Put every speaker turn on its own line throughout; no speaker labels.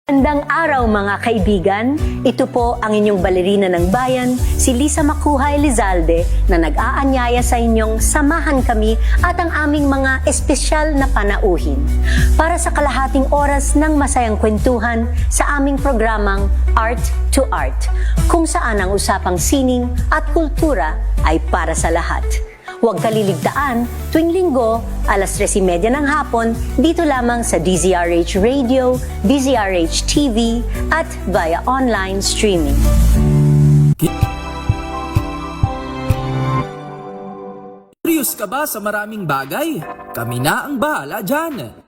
Magandang araw mga kaibigan, ito po ang inyong balerina ng bayan, si Lisa Makuhay Lizalde na nag-aanyaya sa inyong samahan kami at ang aming mga espesyal na panauhin para sa kalahating oras ng masayang kwentuhan sa aming programang Art to Art, kung saan ang usapang sining at kultura ay para sa lahat. Huwag kaliligtaan, tuwing linggo, alas 3:30 ng hapon, dito lamang sa DZRH Radio, DZRH TV, at via online streaming.
Curious ka ba sa maraming bagay? Kami na ang bahala dyan.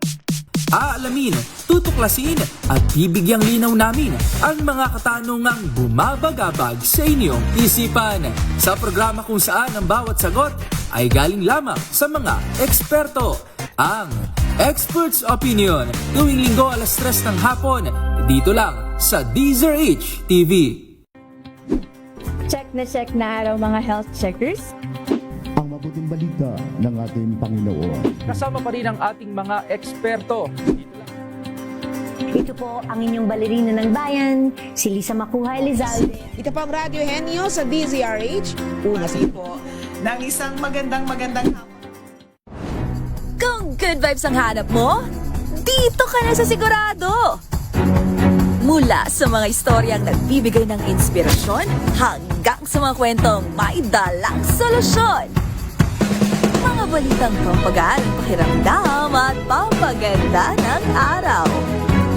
Aalamin, tutuklasin at bibigyang linaw namin ang mga katanungang bumabagabag sa inyong isipan. Sa programa kung saan ang bawat sagot ay galing lamang sa mga eksperto. Ang Expert's Opinion, tuwing linggo alas 3 ng hapon, dito lang sa DZRH TV.
Check na araw mga health checkers.
Ang mabuting balita ng ating Panginoon.
Kasama pa rin ang ating mga eksperto.
Ito po ang inyong balerina ng bayan, si Lisa Makuhay Lizalde.
Ito po ang Radyo Henyo sa DZRH. Una po ng isang magandang hapon.
Kung good vibes ang hanap mo, dito ka na sa sigurado! Mula sa mga istoryang nagbibigay ng inspirasyon hanggang sa mga kwentong may dalang solusyon. Mga balitang pampagaan ang pakiramdam at pampaganda ng araw.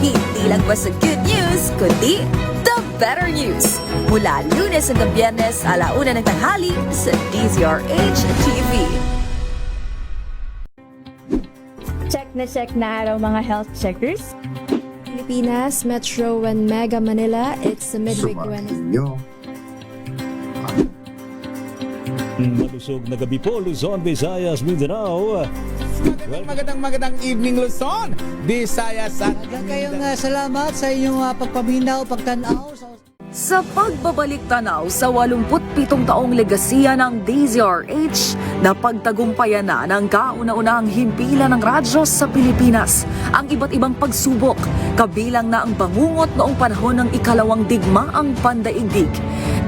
Hindi lang basta good news, kundi the better news. Mula Lunes hanggang Biyernes, 1:00 ng tanghali sa DZRH TV.
Check na araw mga health checkers.
Pilipinas, Metro and Mega Manila, it's the midweek Wednesday.
Malusog na gabi po, Luzon, Visayas, Mindanao.
Magandang evening Luzon, Visayas at
Kayong salamat sa inyong pagpaminaw, pagtanaw.
Sa pagbabalik tanaw sa 87 taong legasiya ng DZRH, napagtagumpayan na ng kauna-unahang himpilan ng radyo sa Pilipinas ang iba't ibang pagsubok, kabilang na ang bangungot noong panahon ng ikalawang digmaang pandaigdig.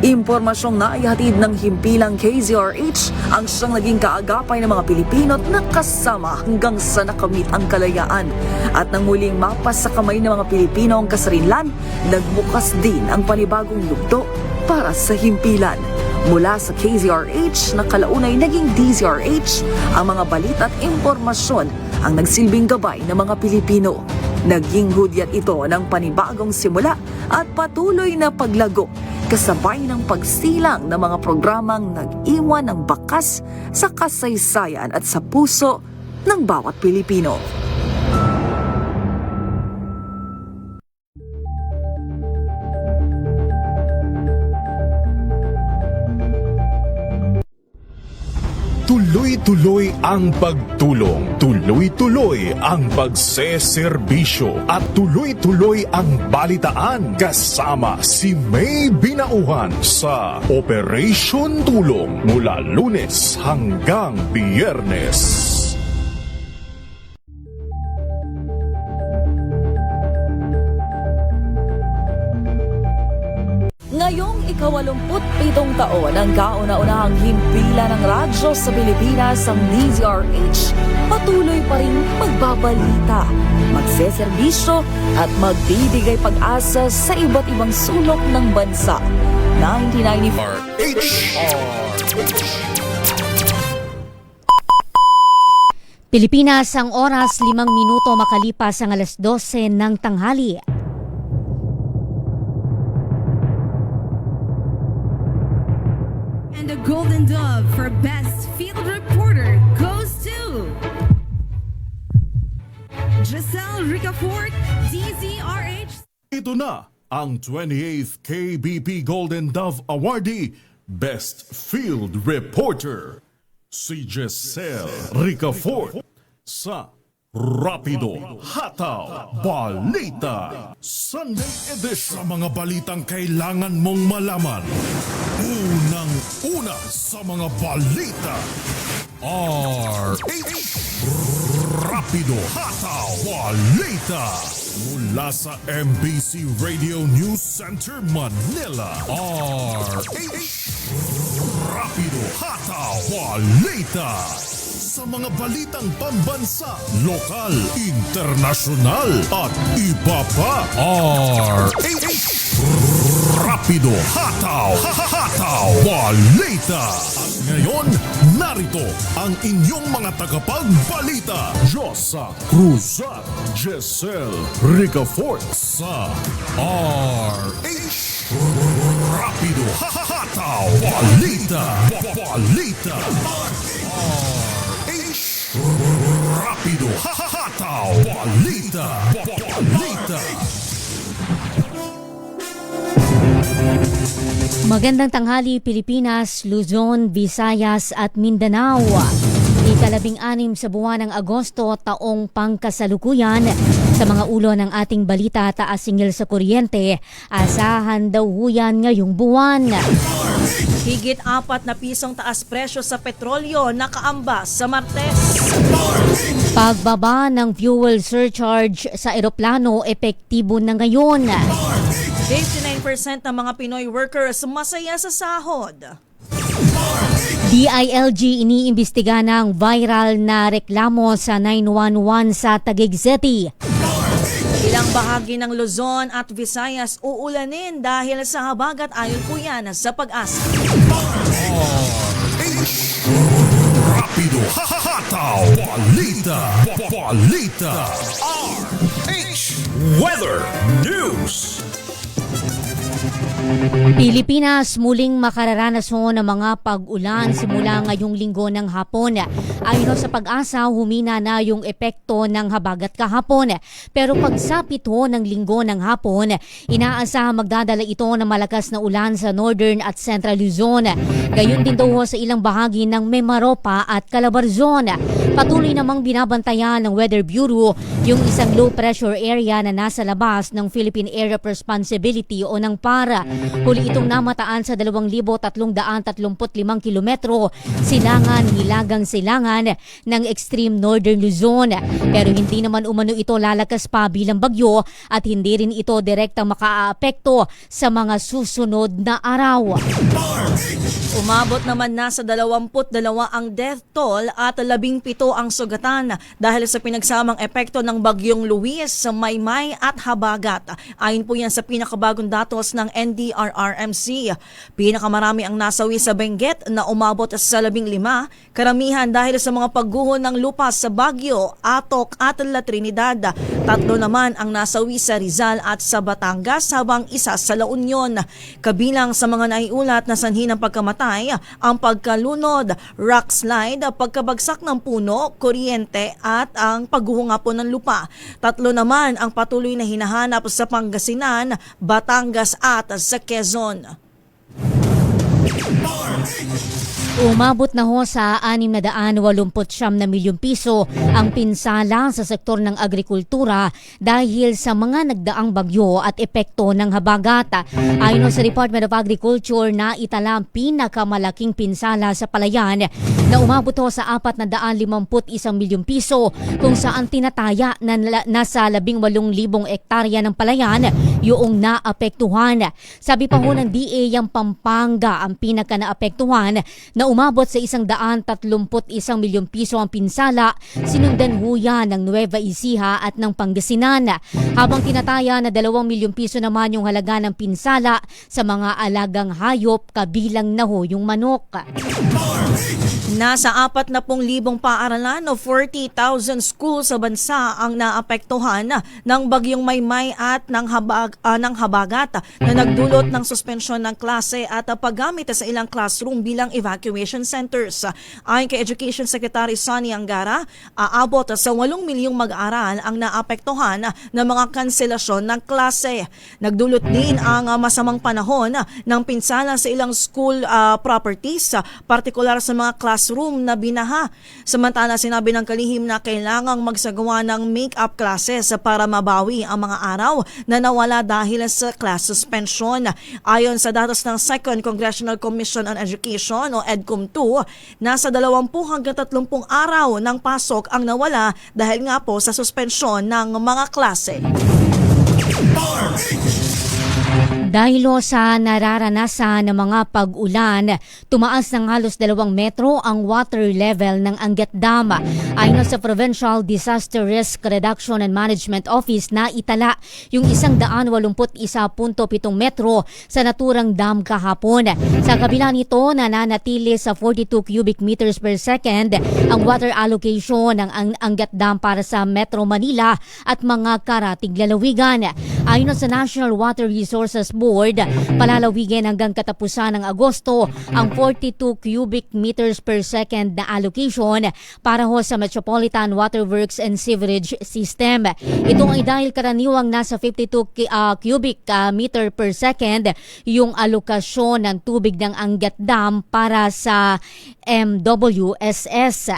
Impormasyong naihatid ng himpilang KZRH ang siyang naging kaagapay ng mga Pilipino at nakasama hanggang sa nakamit ang kalayaan. At nang muling mapas sa kamay ng mga Pilipino ang kasarinlan, nagbukas din ang panibagong yugto para sa himpilan. Mula sa KZRH na kalaunay naging DZRH, ang mga balita at impormasyon ang nagsilbing gabay ng mga Pilipino. Naging hudyat ito ng panibagong simula at patuloy na paglago, kasabay ng pagsilang ng mga programang nag-iwan ng bakas sa kasaysayan at sa puso ng bawat Pilipino.
Tuloy-tuloy ang pagtulong, tuloy-tuloy ang pagseserbisyo, at tuloy-tuloy ang balitaan kasama si May Binauhan sa Operation Tulong mula Lunes hanggang Biyernes.
Ngayong ika-87 taon ang kauna-unahang himpilan ng radyo sa Pilipinas ang DZRH, patuloy pa rin magbabalita, magseserbisyo at magbibigay pag-asa sa iba't ibang sulok ng bansa. 1994
Pilipinas, ang oras 5 minuto makalipas ang alas 12 ng tanghali.
And the Golden Dove for Best Field Reporter goes to Giselle Ricafort, DZRH.
Ito na ang 28th KBP Golden Dove Awardee, Best Field Reporter, si Giselle Ricafort sa Rapido Hataw Balita Sunday Edition. Sa mga balitang kailangan mong malaman, unang-una sa mga balita, RH Rapido Hataw Balita mula sa MBC Radio News Center Manila. RH Rapido Hataw Balita sa mga balitang pambansa, lokal, internasyonal at iba pa. RH Rapido Hataw Balita. At ngayon, narito ang inyong mga tagapagbalita, Josa Cruz at Jessel Ricafort sa RH Rapido Hataw Balita. RH Rapido Hataw Balita.
Magandang tanghali Pilipinas, Luzon, Visayas at Mindanao. Ika-16 sa buwan ng Agosto taong pangkasalukuyan. Sa mga ulo ng ating balita, taas singil sa kuryente, asahan daw huyan ngayong buwan.
Higit 4 na pisong taas presyo sa petrolyo nakaambas sa Martes.
Pagbaba ng fuel surcharge sa eroplano epektibo na ngayon.
59% ng mga Pinoy workers masaya sa sahod.
DILG iniimbestiga ng viral na reklamo sa 911 sa Taguig City.
Ilang bahagi ng Luzon at Visayas uulanin dahil sa habagat ayon po yan sa Pag-asa.
Rapido Hataw Balita. RH Weather News.
Pilipinas muling makararanas ng mga pag-ulan simula ngayong linggo ng hapon. Ayon sa Pag-asa, humina na yung epekto ng habagat kahapon. Pero pagsapit ng linggo ng hapon, inaasahang magdadala ito ng malakas na ulan sa Northern at Central Luzon. Gayon din daw sa ilang bahagi ng Mimaropa at Calabarzon. Patuloy namang binabantayan ng Weather Bureau yung isang low pressure area na nasa labas ng Philippine Area of Responsibility o ng PARA. Huli itong namataan sa 2,335 kilometro silangan ng extreme northern Luzon. Pero hindi naman umano ito lalakas pa bilang bagyo at hindi rin ito direktang makaaapekto sa mga susunod na araw.
Umabot naman na sa 22 ang death toll at 17 ang sugatan dahil sa pinagsamang epekto ng bagyong Luis sa Maymay at Habagat. Ayon po yan sa pinakabagong datos ng NDRRMC. Pinakamarami ang nasawi sa Benguet na umabot sa 15, karamihan dahil sa mga pagguho ng lupa sa Baguio, Atok at La Trinidad. 3 naman ang nasawi sa Rizal at sa Batangas habang isa sa La Union. Kabilang sa mga naiulat na sanhi ng pagkamatay ang pagkalunod, rock slide, pagkabagsak ng puno, kuryente at ang pagguho nga po ng lupa. 3 naman ang patuloy na hinahanap sa Pangasinan, Batangas at sa Quezon.
Umabot na sa 689 na milyong piso ang pinsala sa sektor ng agrikultura dahil sa mga nagdaang bagyo at epekto ng habagat. Ayon sa Department of Agriculture na itala ang pinakamalaking pinsala sa palayan na umabot sa 451 milyong piso kung saan tinataya na nasa 18,000 hektarya ng palayan yung naapektuhan. Sabi pa ng DA ang Pampanga ang pinaka naapektuhan na umabot sa 131 milyong piso ang pinsala, sinundan yan ng Nueva Ecija at ng Pangasinan. Habang tinataya na 2 milyong piso naman yung halaga ng pinsala sa mga alagang hayop, kabilang na yung manok.
Nasa 40,000 paaralan o 40,000 schools sa bansa ang naapektuhan ng bagyong Maymay at ng habagat na nagdulot ng suspensyon ng klase at paggamit sa ilang classroom bilang evacuation centers. Ayon kay Education Secretary Sonny Angara, aabot sa 8 milyong mag-aaral ang naapektuhan ng mga kanselasyon ng klase. Nagdulot din ang masamang panahon ng pinsala sa ilang school properties, partikular sa mga classroom na binaha. Samantala, sinabi ng kalihim na kailangang magsagawa ng make-up classes para mabawi ang mga araw na nawala dahil sa class suspension. Ayon sa datos ng 2nd Congressional Commission on Education o EDCOM2, nasa 20 hanggang 30 araw ng pasok ang nawala dahil nga po sa suspensyon ng mga klase.
Dahil sa nararanasan ng mga pag-ulan, tumaas ng halos 2 metro ang water level ng Angat Dam. Ayon sa Provincial Disaster Risk Reduction and Management Office na itala yung 181.7 metro sa naturang dam kahapon. Sa kabila nito, nananatili sa 42 cubic meters per second ang water allocation ng Angat Dam para sa Metro Manila at mga karatig lalawigan. Ayon sa National Water Resources Board, palalawigin hanggang katapusan ng Agosto ang 42 cubic meters per second na allocation para ho sa Metropolitan Waterworks and Sewerage System. Ito ay dahil karaniwang nasa 52 cubic meter per second yung alokasyon ng tubig ng Angat Dam para sa MWSS.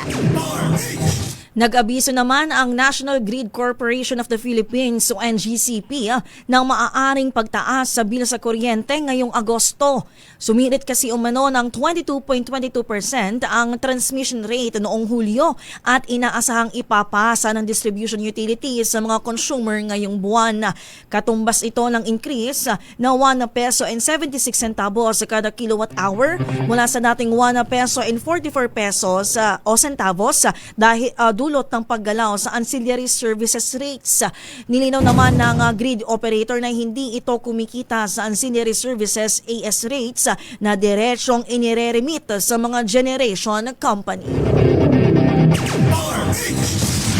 Nag-abiso naman ang National Grid Corporation of the Philippines o NGCP ng maaaring pagtaas sa bill sa kuryente ngayong Agosto. Sumirit kasi umano ng 22.22% ang transmission rate noong Hulyo at inaasahang ipapasa ng distribution utilities sa mga consumer ngayong buwan. Katumbas ito ng increase na 1 peso and 76 centavos sa kada kilowatt hour mula sa dating 1 peso and 44 pesos o centavos dahil dulot ng paggalaw sa ancillary services rates. Nilinaw naman ng grid operator na hindi ito kumikita sa ancillary services AS rates na diretsong inireremit sa mga generation company.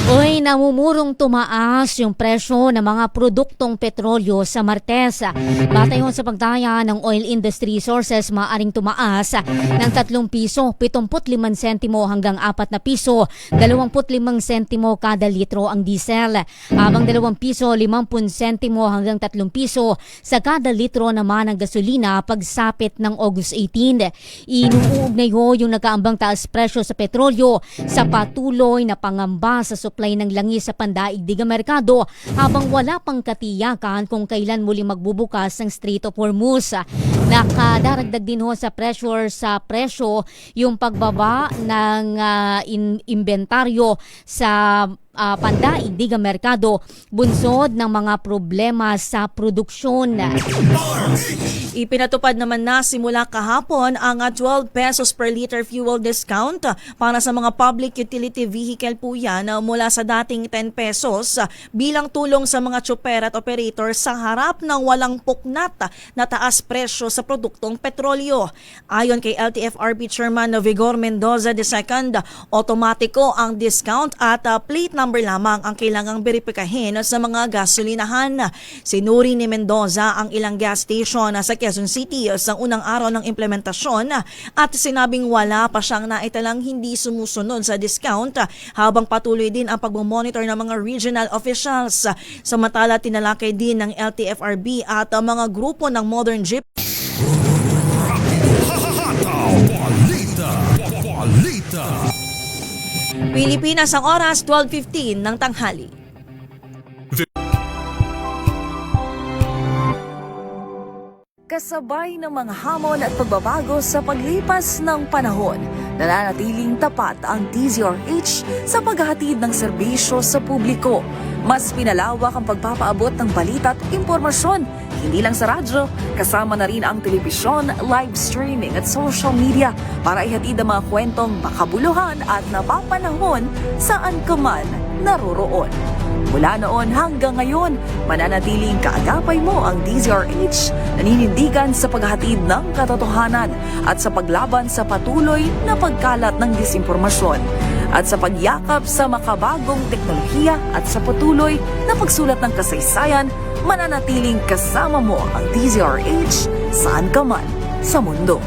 Uy, namumurong tumaas yung presyo ng mga produktong petrolyo sa Martes. Batay sa pagdaya ng oil industry sources, maaring tumaas ng 3 piso 75 sentimo hanggang 4 na piso 25 sentimo kada litro ang diesel. Habang 2 piso 50 sentimo hanggang 3 piso sa kada litro naman ang gasolina pagsapit ng August 18. Inuugnay ho yung nagkaambang taas presyo sa petrolyo sa patuloy na pangamba sa supply ng langis sa pandaigdigang merkado habang wala pang katiyakan kung kailan muli magbubukas ang Strait of Hormuz. Nakadaragdag din ho sa pressure sa presyo yung pagbaba ng inventaryo sa pandaigdigang merkado bunsod ng mga problema sa produksyon.
Ipinatupad naman na simula kahapon ang 12 pesos per liter fuel discount para sa mga public utility vehicle po yan mula sa dating 10 pesos bilang tulong sa mga tsuper at operator sa harap ng walang puknat na taas presyo sa produktong petrolyo. Ayon kay LTFRB Chairman Vigor Mendoza II, otomatiko ang discount at plate number lamang ang kailangang beripikahin sa mga gasolinahan. Sinuri ni Mendoza ang ilang gas station sa Quezon City sa unang araw ng implementasyon at sinabing wala pa siyang naitalang hindi sumusunod sa discount habang patuloy din ang pagmomonitor ng mga regional officials. Samantala, tinalakay din ng LTFRB at mga grupo ng Modern Jeep Pilipinas ang oras 12:15 ng tanghali.
Kasabay ng mga hamon at pagbabago sa paglipas ng panahon, nananatiling tapat ang DZRH sa paghahatid ng serbisyo sa publiko. Mas pinalawak ang pagpapaabot ng balita at impormasyon, hindi lang sa radyo, kasama na rin ang telebisyon, live streaming at social media para ihatid ang mga kwentong makabuluhan at napapanahon saan ka man naroroon. Mula noon hanggang ngayon, mananatiling kaagapay mo ang DZRH, naninindigan sa paghahatid ng katotohanan at sa paglaban sa patuloy na pagkalat ng disinformasyon at sa pagyakap sa makabagong teknolohiya at sa patuloy na pagsulat ng kasaysayan, mananatiling kasama mo ang DZRH saan ka man sa mundo.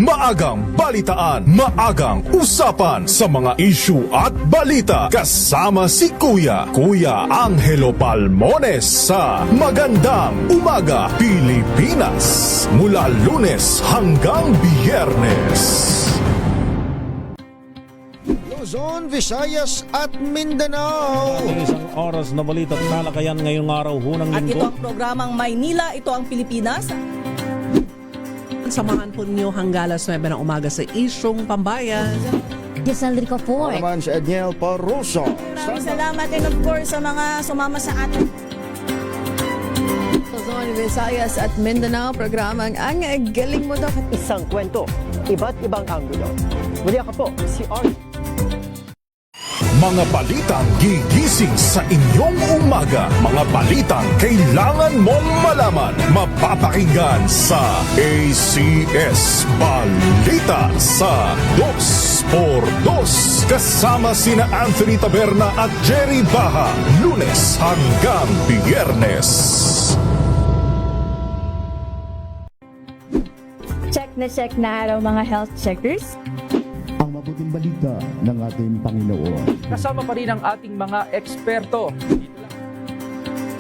maagang balitaan, maagang usapan sa mga issue at balita. Kasama si Kuya Angelo Palmones sa Magandang Umaga Pilipinas. Mula Lunes hanggang Biyernes.
Luzon, Visayas at Mindanao.
Isang oras na balita at talakayan ngayong araw hunang
At ito
linggo.
ang programang Maynila, ito ang Pilipinas.
Samahan po ninyo hanggang alas 9 ng umaga sa Isyong Pambayan.
Giselle Ricafort.
Naman si Edniel Paroso.
Maraming salamat and of course sa mga sumama sa atin.
Luzon, Visayas at Mindanao, programang Ang Galing Mo Daw.
Isang kwento, iba't ibang anggulo. Muli ako po, si Arnie.
Mga balitang gigising sa inyong umaga. Mga balitang kailangan mong malaman. Mapapakinggan sa ACS Balita sa 2x2. Kasama sina Anthony Taberna at Jerry Baha. Lunes hanggang Biyernes.
Check na araw mga health checkers.
Ang mabuting balita ng ating Panginoon.
Kasama pa rin ang ating mga eksperto.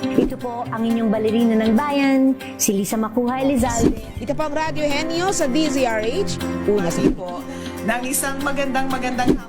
Ito po ang inyong balerina ng bayan, si Lisa Macuja Elizalde.
Ito po ang Radyo Henyo sa DZRH. Una po ng isang magandang hapon.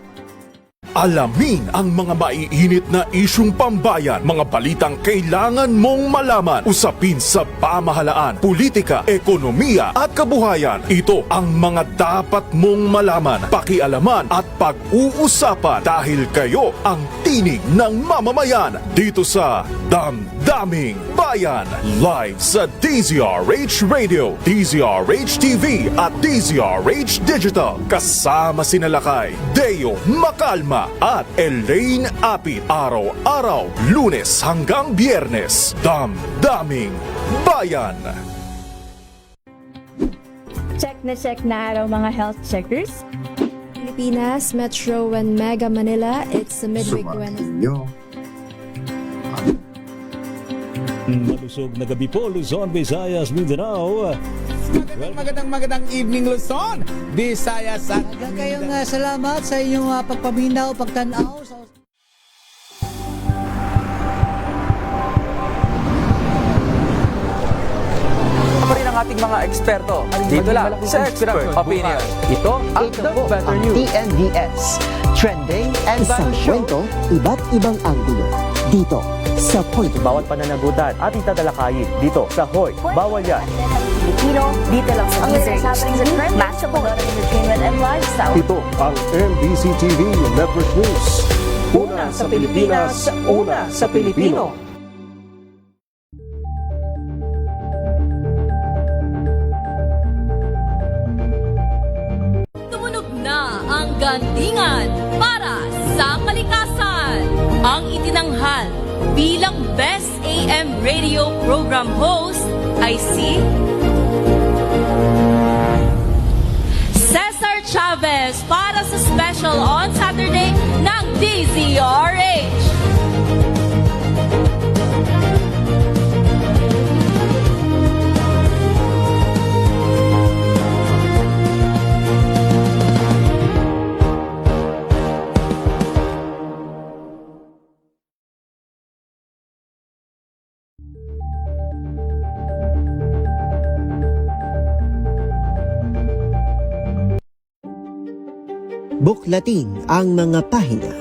Alamin ang mga maiinit na isyung pambayan, mga balitang kailangan mong malaman, usapin sa pamahalaan, politika, ekonomiya at kabuhayan. Ito ang mga dapat mong malaman, pakialaman at pag-uusapan dahil kayo ang tinig ng mamamayan dito sa Damdaming Bayan. Live sa DZRH Radio, DZRH TV at DZRH Digital. Kasama sina Lakay, Deo Macalma at Elaine Apit. Araw-araw, Lunes hanggang Biyernes. Damdaming Bayan.
Check na araw mga health checkers.
Pilipinas, Metro and Mega Manila, it's the midweek Wednesday.
Malusog na gabi po, Luzon, Visayas, Mindanao.
Magandang evening Luzon, Visayas at
Hanggang kayong salamat sa inyong pagpaminaw, pagtanaw.
Pa rin ang ating mga eksperto. Dito lang sa Expert Opinion. Ito ang The Better News.
TNVS, trending and value show. Kwento, iba't ibang anggulo. Dito sa Point.
Bawat pananagutan ating tatalakayin dito sa Hoy. Bawal yan.
Pilipino, dito lang sa DZRH. Matchable entertainment and lifestyle.
Ito ang MBC TV Network News. Una sa Pilipinas, una sa Pilipino.
Tumunog na ang gandingan para sa kalikasan. Ang itinanghal bilang Best AM Radio Program Host ay si Cesar Chavez para sa special on Saturday ng DZRH.
Buklatin ang mga pahina.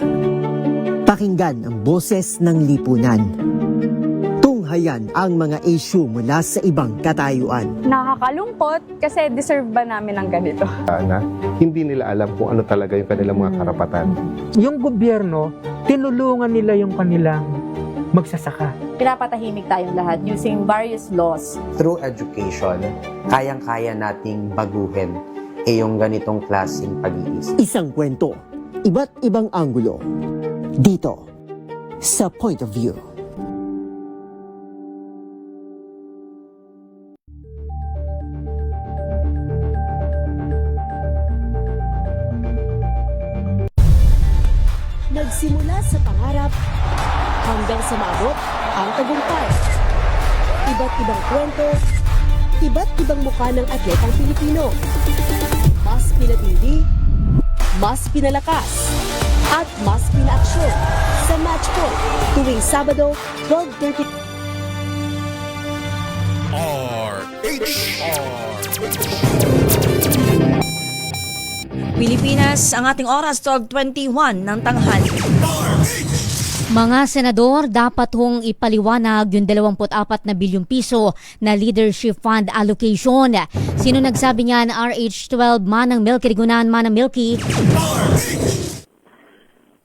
Pakinggan ang boses ng lipunan. Tunghayan ang mga issue mula sa ibang katayuan.
Nakakalungkot kasi deserve ba namin ng ganito?
Na hindi nila alam kung ano talaga yung kanilang mga karapatan.
Yung gobyerno, tinulungan nila yung kanilang magsasaka.
Pinapatahimik tayong lahat using various laws.
Through education, kayang-kaya nating baguhin yung ganitong klaseng pag-iisip.
Isang kwento, iba't ibang anggulo. Dito sa Point of View.
Nagsimula sa pangarap hanggang sa maabot ang tagumpay. Iba't ibang kwento, iba't ibang mukha ng atletang Pilipino. mas pinalakas at mas pinaaksyon sa Match Point tuwing Sabado, 12:30.
Pilipinas, ang ating oras, 12:21 ng tanghali.
Mga senador, dapat hong ipaliwanag yung 24 na bilyong piso na Leadership Fund allocation. Sino nagsabi niyan? RH12, Manang Milky Rigunan. Manang Milky.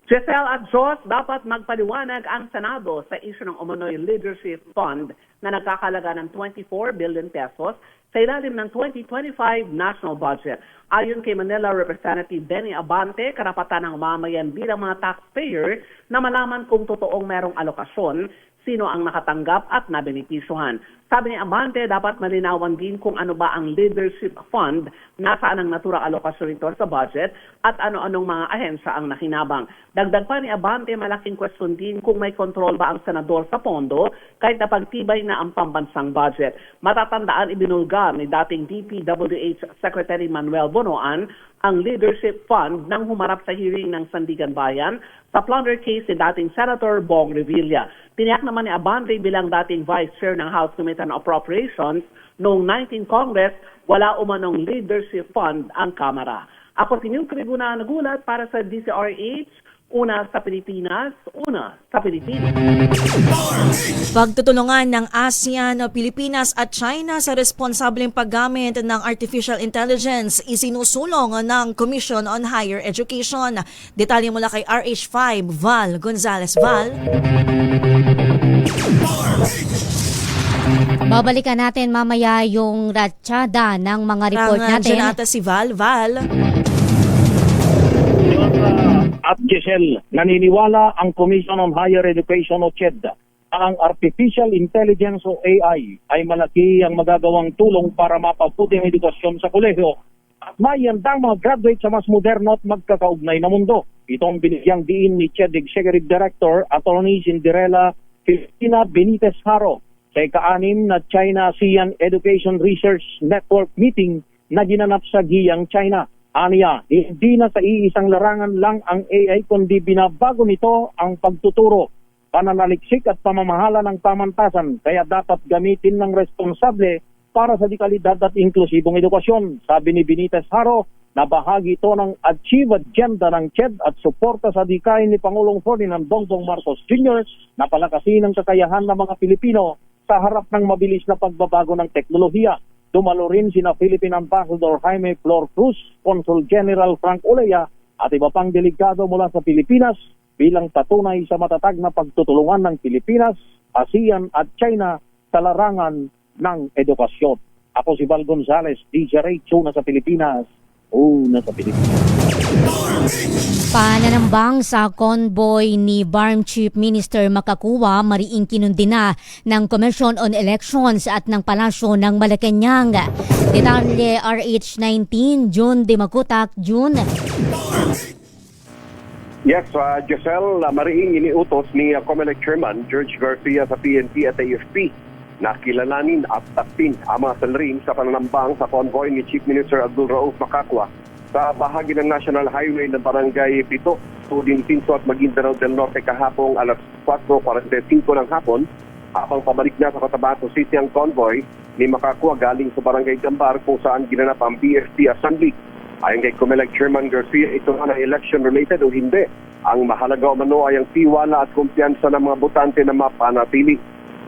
Giselle at Jos, dapat magpaliwanag ang Senado sa isyu ng Umunoy Leadership Fund na nagkakalaga ng 24 billion pesos sa ilalim ng 2025 national budget. Ayon kay Manila Representative Benny Abante, karapatan ng mamayan bilang mga taxpayer na malaman kung totoong merong alokasyon, sino ang nakatanggap at nabenepisyuhan. Sabi ni Abante, dapat malinawan din kung ano ba ang leadership fund, nasaan ang naturang alokasyon nito sa budget, at ano-anong mga ahensya ang nakinabang. Dagdag pa ni Abante, malaking question din kung may control ba ang senador sa pondo kahit napagtibay na ang pambansang budget. Matatandaan, ibinulgar ni dating DPWH Secretary Manuel Bonoan ang leadership fund nang humarap sa hearing ng Sandigan Bayan sa plunder case ni dating Senator Bong Revilla. Tiniyak naman ni Abante bilang dating Vice Chair ng House Committee on Appropriations noong 19th Congress, wala umanong leadership fund ang Kamara. Ako si Milky Rigunan, nagulat para sa DCRH, una sa Pilipinas, una sa Pilipinas.
Pagtutulungan ng ASEAN, Pilipinas at China sa responsableng paggamit ng artificial intelligence isinusulong ng Commission on Higher Education. Detalye mula kay RH5, Val Gonzalez. Val.
Babalikan natin mamaya yung ratsyada ng mga report natin.
Nandiyan si Val.
At Giselle, naniniwala ang Commission on Higher Education o CHED ang Artificial Intelligence o AI ay malaki ang magagawang tulong para mapabuti ang edukasyon sa kolehiyo at mayandang mga graduate sa mas moderno at magkakaugnay na mundo. Ito ang binigyang diin ni CHED Executive Director Attorney Cinderella Filipina Benitez Haro sa ika-6 na China-ASEAN Education Research Network meeting na ginanap sa Guiyang, China. Aniya, hindi na sa iisang larangan lang ang AI kundi binabago nito ang pagtuturo, pananaliksik at pamamahala ng pamantasan, kaya dapat gamitin ng responsable para sa dekalidad at inklusibong edukasyon. Sabi ni Benitez Haro na bahagi ito ng Achieve Agenda ng CHED at suporta sa dikain ni Pangulong Ferdinand Bongbong Marcos Jr. na palakasin ang kakayahan ng mga Pilipino sa harap ng mabilis na pagbabago ng teknolohiya. Dumalo rin sina Philippine Ambassador Jaime Flor Cruz, Consul General Frank Olea at iba pang delegado mula sa Pilipinas bilang patunay sa matatag na pagtutulungan ng Pilipinas, ASEAN at China sa larangan ng edukasyon. Ako si Val Gonzalez, DJRH, una sa Pilipinas, una sa Pilipinas.
Pananambang sa convoy ni BARM Chief Minister Makakuwa, mariing kinundina ng Commission on Elections at ng Palasyo ng Malacanang. Detalye RH19, June Dimakutak, June.
Yes, Giselle, mariing iniutos ni COMELEC Chairman George Garcia sa PNP at AFP na kilalanin at takpin ang mga salarin sa pananambang sa convoy ni Chief Minister Abdul Rauf Makakuwa sa bahagi ng National Highway ng Barangay Pito, Tuding Pinto at Maguindanao del Norte kahapong alas 4:45 ng hapon. Habang pabalik na sa Cotabato City ang convoy ni Makakuwa galing sa Barangay Gambar kung saan ginanap ang BFP Assembly. Ayon kay COMELEC Chairman Garcia, ito na election-related o hindi. Ang mahalaga umano ay ang tiwala at kumpiyansa ng mga botante na mapanatili.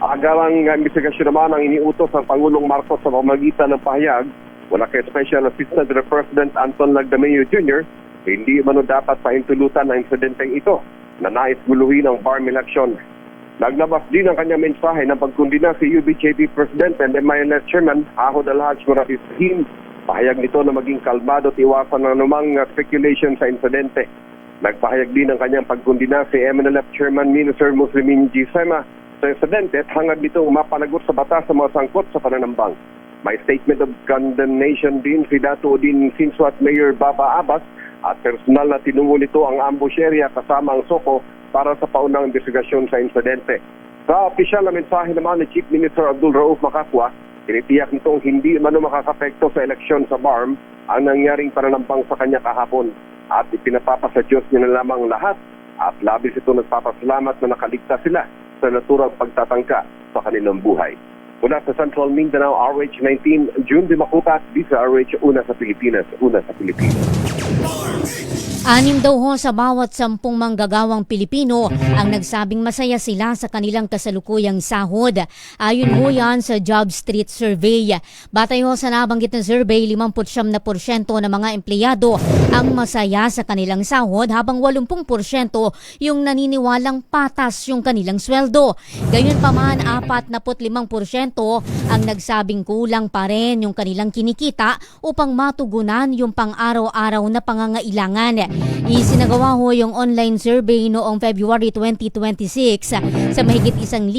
Agawang investigasyon naman ang iniutos ng Pangulong Marcos sa pamamagitan ng pahayag wala kay Special Assistant to the President Anton Lagdameo Jr., hindi umano dapat pahintulutan ang insidenteng ito na nais guluhin ang BARM election. Naglabas din ang kanyang mensahe ng pagkundina si UBJP President and MILS Chairman Ahod Alhaj Murad Ibrahim. Pahayag nito na maging kalmado at iwasan ng anumang speculation sa insidente. Nagpahayag din ang kanyang pagkundina si MNLF Chairman Minister Muslimin G. Sema sa insidente at hangad nito mapanagot sa batas sa mga sangkot sa pananambang. May statement of condemnation din si Dato Udin Sinso at Mayor Baba Abbas at personal na tinungo nito ang ambush area kasama ang SOCO para sa paunang investigasyon sa insidente. Sa opisyal na mensahe naman ni Chief Minister Abdul Rauf Makakuwa, tinitiyak nitong hindi mano makakapekto sa eleksyon sa BARM ang nangyaring pananampang sa kanya kahapon. at ipinapapa sa Diyos niya na lamang lahat at labis ito nagpapasalamat na nakaligtas sila sa naturang pagtatangka sa kanilang buhay. Mula sa Central Mindanao, RH19, June Dimacuta, DZRH, una sa Pilipinas, una sa Pilipinas.
6 daw ho sa bawat 10 manggagawang Pilipino ang nagsabing masaya sila sa kanilang kasalukuyang sahod. Ayon ho yan sa Job Street Survey. Batay ho sa nabanggit na survey, 59% ng mga empleyado ang masaya sa kanilang sahod habang 80% yung naniniwalang patas yung kanilang sweldo. Gayunpaman, 45% ang nagsabing kulang pa rin yung kanilang kinikita upang matugunan yung pang-araw-araw na pangangailangan. Isinagawa ho yung online survey noong February 2026 sa mahigit 1,000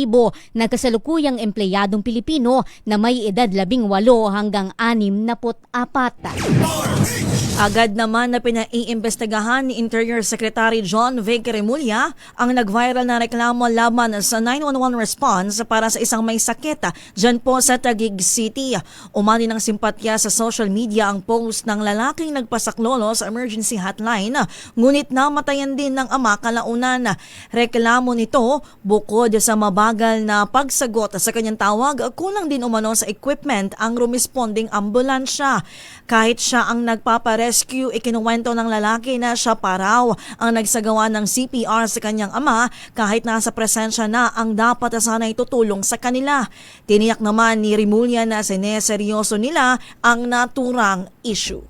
na kasalukuyang empleyadong Pilipino na may edad 18 hanggang 64.
Agad naman na pinaiimbestigahan ni Interior Secretary John Vic Remulla ang nag-viral na reklamo laban sa 911 response para sa isang may sakit dyan po sa Taguig City. Umani ng simpatya sa social media ang post ng lalaking nagpasaklolo sa emergency hotline, ngunit namatayan din ng ama kalaunan. Reklamo nito, bukod sa mabagal na pagsagot sa kanyang tawag, kulang din umano sa equipment ang rumesponding ambulansya. Kahit siya ang nagpaparescue, ikinuwento ng lalaki na siya pa raw ang nagsagawa ng CPR sa kanyang ama kahit nasa presensya na ang dapat sana'y tutulong sa kanila. Tiniyak naman ni Remulla na sineseryoso nila ang naturang issue.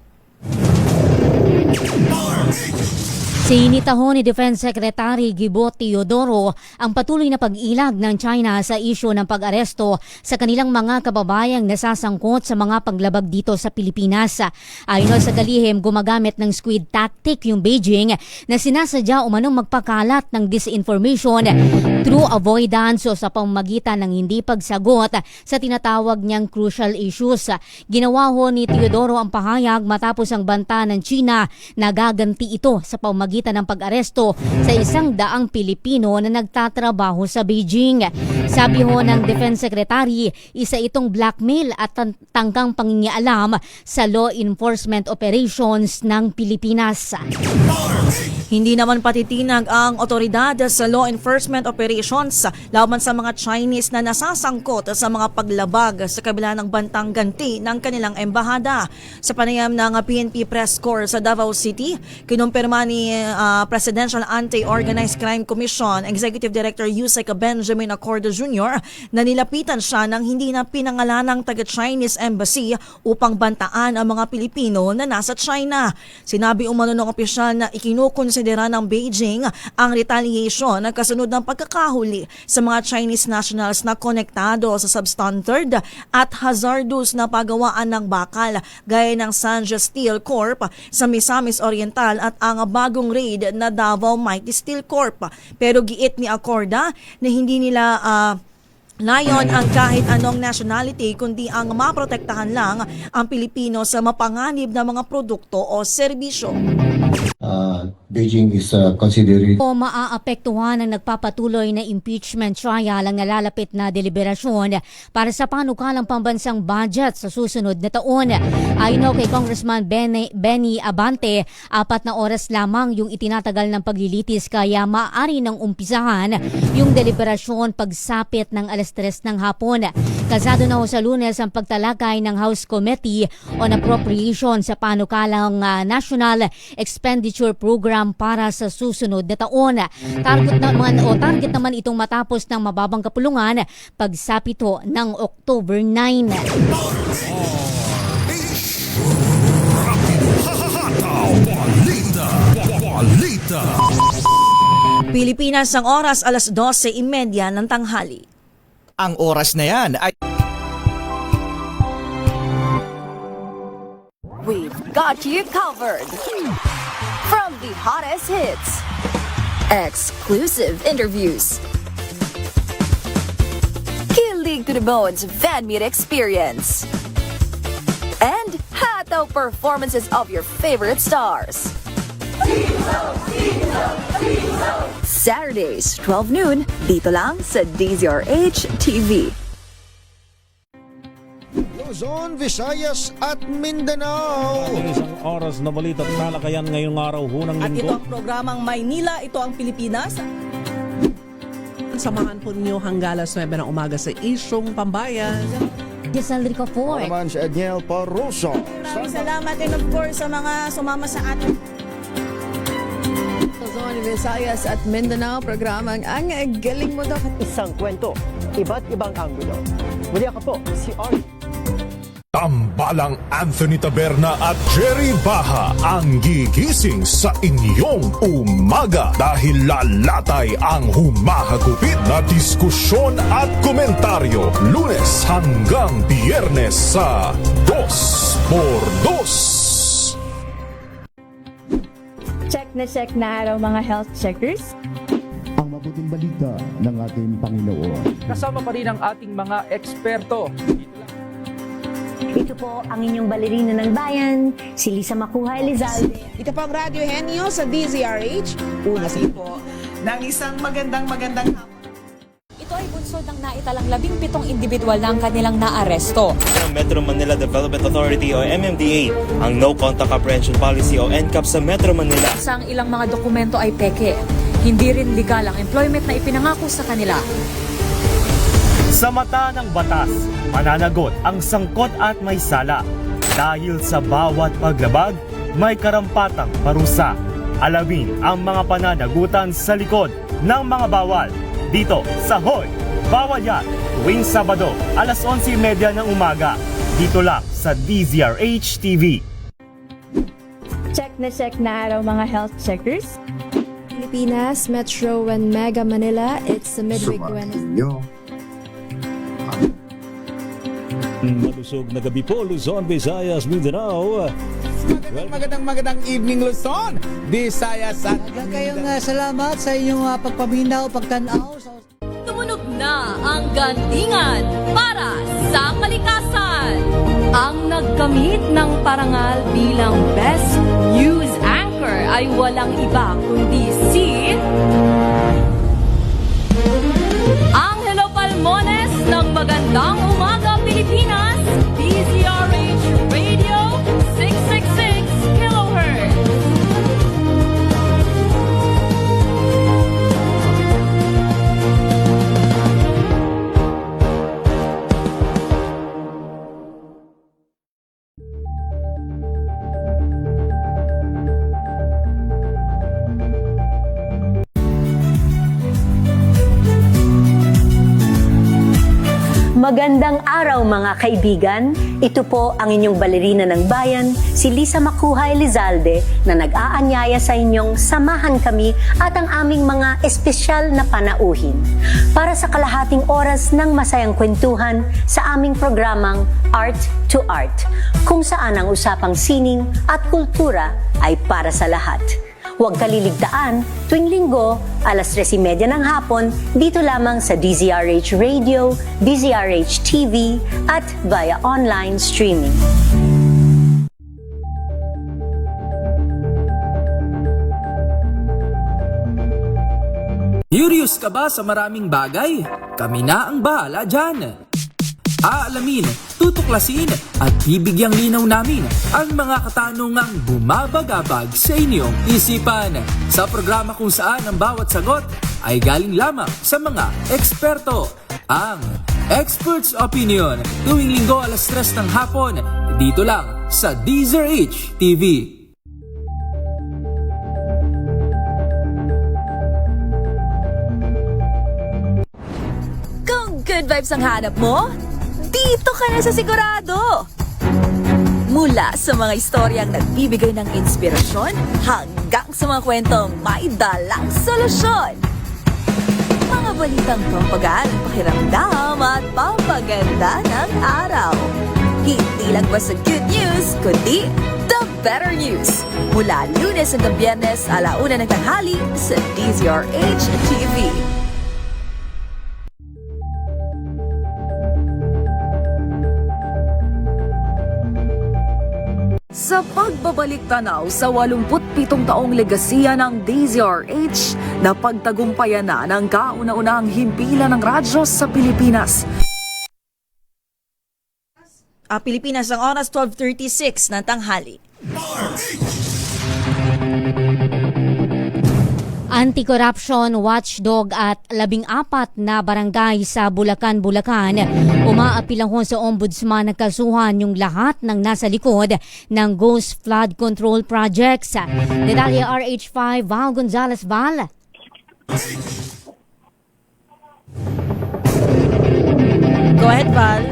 Sinitaho ni Defense Secretary Gibo Teodoro ang patuloy na pag-ilag ng China sa isyu ng pag-aresto sa kanilang mga kababayang nasasangkot sa mga paglabag dito sa Pilipinas. Ayon sa kalihim, gumagamit ng squid tactic yung Beijing na sinasadya umanong magpakalat ng disinformation through avoidance o sa pamamagitan ng hindi pagsagot sa tinatawag niyang crucial issues. Ginawa ho ni Teodoro ang pahayag matapos ang banta ng China na gaganti ito sa pamamagitan ng pag-aresto sa 100 Pilipino na nagtatrabaho sa Beijing. Sabi ho ng Defense Secretary, isa itong blackmail at tangkang pangingialam sa law enforcement operations ng Pilipinas.
Hindi naman patitinag ang otoridad sa law enforcement operations laban sa mga Chinese na nasasangkot sa mga paglabag sa kabila ng bantang ganti ng kanilang embahada. Sa panayam ng PNP Press Corps sa Davao City, kinumpirma ni Presidential Anti-Organized Crime Commission Executive Director Yusek Benjamin Acorda Jr. na nilapitan siya ng hindi na pinangalanang taga-Chinese Embassy upang bantaan ang mga Pilipino na nasa China. Sinabi umano ng opisyal na ikinukonsidera ng Beijing ang retaliation na kasunod ng pagkakahuli sa mga Chinese nationals na konektado sa substandard at hazardous na pagawaan ng bakal gaya ng Sanja Steel Corp sa Misamis Oriental at ang bagong raid na Davao Mighty Steel Corp. Pero giit ni Acorda na hindi nila layon ang kahit anong nationality kundi ang maprotektahan lang ang Pilipino sa mapanganib na mga produkto o serbisyo.
Beijing is considering
O maaapektuhan ang nagpapatuloy na impeachment trial ang nalalapit na deliberasyon para sa panukalang pambansang budget sa susunod na taon. Ayon kay Congressman Benny Abante, 4 na oras lamang yung itinatagal ng paglilitis kaya maaari nang umpisahan yung deliberasyon pagsapit ng 3:00 ng hapon. Kasado na ho sa Lunes ang pagtalakay ng House Committee on Appropriation sa panukalang National Expenditure Program para sa susunod na taon. Target naman itong matapos ng mababang kapulungan pagsapito ng October 9.
Pilipinas ang oras 12:30 ng tanghali.
Ang oras na yan ay
We've got you covered. From the hottest hits, exclusive interviews, kilig to the bones fan meet experience, and hataw performances of your favorite stars. Saturdays, 12 noon, dito lang sa DZRH TV.
Luzon, Visayas at Mindanao.
Isang oras na balita at talakayan ngayong araw hunang
At ito
linggo.
ang programang Maynila, ito ang Pilipinas.
Samahan po ninyo hanggang alas 9 ng umaga sa Isyong Pambayan.
Giselle Ricofor.
Naman si Edniel Paroso.
Maraming salamat and of course sa mga sumama sa atin.
Luzon, Visayas at Mindanao, programang Ang Galing Mo Daw.
Isang kwento, iba't ibang anggulo. Muli ako po, si Arnie.
Tambalang Anthony Taberna at Jerry Baha ang gigising sa inyong umaga dahil lalatay ang humahagupit na diskusyon at komentaryo Lunes hanggang Biyernes sa 2x2.
Check na araw mga health checkers.
Ang mabuting balita ng ating Panginoon.
Kasama pa rin ang ating mga eksperto.
Ito po ang inyong balerina ng bayan, si Lisa Macuhay Lizalde.
Ito po ang Radyo Henyo sa DZRH. Una po ng isang magandang hapon.
Ito ay bunsod ng naitalang 17 individual ng kanilang naaresto.
Ang Metro Manila Development Authority o MMDA ang No Contact Apprehension Policy o NCAP sa Metro Manila.
Sa ilang mga dokumento ay peke. Hindi rin legal ang employment na ipinangako sa kanila.
Sa mata ng batas, mananagot ang sangkot at may sala. Dahil sa bawat paglabag, may karampatang parusa. Alamin ang mga pananagutan sa likod ng mga bawal. Dito sa Hoy! Bawal Yan! Tuwing Sabado, alas 11:30 ng umaga. Dito lang sa DZRH TV.
Check na araw mga health checkers.
Pilipinas, Metro and Mega Manila, it's the midweek Wednesday.
Malusog na gabi po, Luzon, Visayas, Mindanao.
Magandang evening Luzon, Visayas at kayong salamat sa inyong pagpaminaw, pagtanaw.
Tumunog na ang gandingan para sa kalikasan. Ang nagkamit ng parangal bilang Best News Anchor ay walang iba kundi si Angelo Palmones ng Magandang Umaga Pilipinas, DZRH Radio 666 kHz.
Magandang araw mga kaibigan. Ito po ang inyong balerina ng bayan, si Lisa Macuhay Lizalde na nag-aanyaya sa inyong samahan kami at ang aming mga espesyal na panauhin para sa kalahating oras ng masayang kwentuhan sa aming programang Art to Art, kung saan ang usapang sining at kultura ay para sa lahat. Huwag kaliligtaan, tuwing linggo, alas 3:30 ng hapon, dito lamang sa DZRH Radio, DZRH TV, at via online streaming.
Curious ka ba sa maraming bagay? Kami na ang bahala dyan. Aalamin, tutuklasin at bibigyang linaw namin ang mga katanungang bumabagabag sa inyong isipan. Sa programa kung saan ang bawat sagot ay galing lamang sa mga eksperto. Ang Expert's Opinion, tuwing linggo alas 3 ng hapon, dito lang sa DZRH TV.
Kung good vibes ang hanap mo, dito ka na sa sigurado! Mula sa mga istoryang nagbibigay ng inspirasyon hanggang sa mga kwentong may dalang solusyon. Mga balitang pampagaan, pakiramdam at pampaganda ng araw. Hindi lang ba sa good news, kundi the better news. Mula Lunes hanggang Biyernes, 1:00 ng tanghali sa DZRH TV. Sa pagbabalik tanaw sa 87 taong legasiya ng DZRH, napagtagumpayan na ng kauna-unahang himpilan ng radyo sa Pilipinas.
Pilipinas. Ang oras 12:36 ng tanghali.
Anti-corruption watchdog at 14 na barangay sa Bulacan, umaapila ho sa ombudsman na kasuhan yung lahat ng nasa likod ng Ghost Flood Control Projects. Detalye RH5, Val Gonzalez. Val.
Go ahead, Val.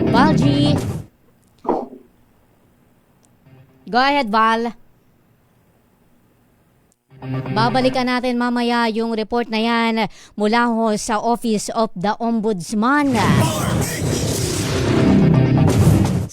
Valji. Go ahead, Val. Babalikan natin mamaya yung report na yan mula ho sa Office of the Ombudsman.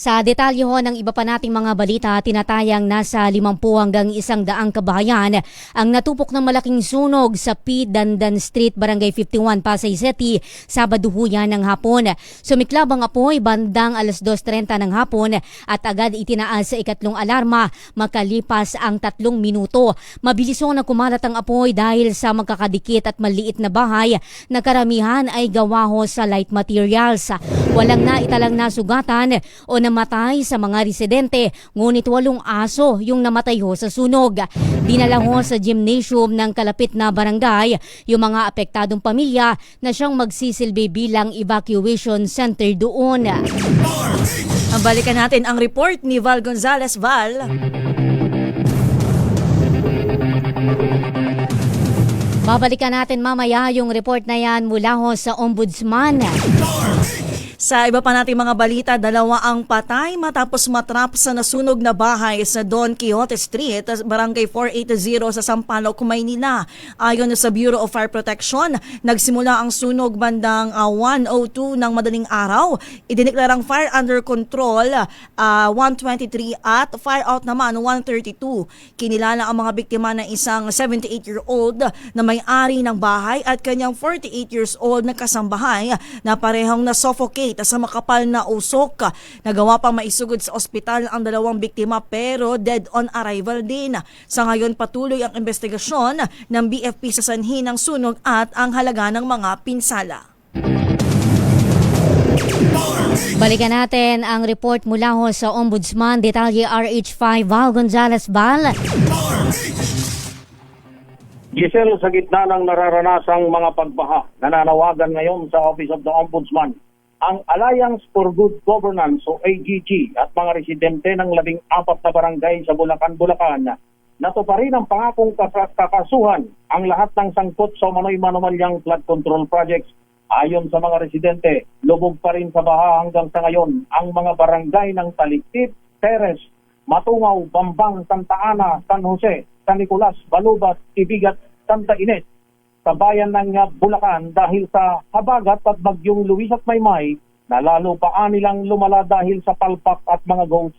Sa detalye ho ng iba pa nating mga balita, tinatayang nasa 50 hanggang 100 kabahayan ang natupok ng malaking sunog sa P. Dandan Street, Barangay 51, Pasay City, Sabado ho yan ng hapon. Sumiklab ang apoy bandang 2:30 ng hapon at agad itinaas sa ikatlong alarma makalipas ang 3 minuto. Mabilis ho na kumalat ang apoy dahil sa magkakadikit at maliit na bahay na karamihan ay gawa ho sa light materials. Walang naitalang nasugatan o namatay sa mga residente, ngunit 8 aso yung namatay ho sa sunog. Dinala ho sa gymnasium ng kalapit na barangay yung mga apektadong pamilya na siyang magsisilbi bilang evacuation center doon.
Balikan natin ang report ni Val Gonzalez. Val.
Babalikan natin mamaya yung report na yan mula ho sa Ombudsman.
Sa iba pa nating mga balita, 2 ang patay matapos matrap sa nasunog na bahay sa Don Quixote Street, Barangay 480 sa Sampaloc, Maynila. Ayon sa Bureau of Fire Protection, nagsimula ang sunog bandang 1:02 ng madaling araw. Idineklarang fire under control 1:23 at fire out naman 1:32. Kinilala ang mga biktima ng isang 78-year-old na may-ari ng bahay at kanyang 48 years old na kasambahay na parehong na-suffocate sa makapal na usok. Nagawa pa maisugod sa ospital ang 2 biktima pero dead on arrival din. Sa ngayon patuloy ang investigasyon ng BFP sa sanhi ng sunog at ang halaga ng mga pinsala.
Balikan natin ang report mula ho sa Ombudsman. Detalye RH5, Val Gonzalez. Val.
Giselle, sa gitna ng nararanasang mga pagbaha, nananawagan ngayon sa Office of the Ombudsman ang Alliance for Good Governance o AGG at mga residente ng 14 na barangay sa Bulacan na tuparin ang pangakong kakasuhan ang lahat ng sangkot sa umano'y manumalyang flood control projects. Ayon sa mga residente, lubog pa rin sa baha hanggang sa ngayon ang mga barangay ng Talikip, Teres, Matungaw, Bambang, Santa Ana, San Jose, San Nicolas, Balubat, Ibigat, Santa Ines sa bayan ng Bulacan dahil sa habagat at bagyong Luis at Maymay na lalo pa nilang lumala dahil sa palpak at mga ghost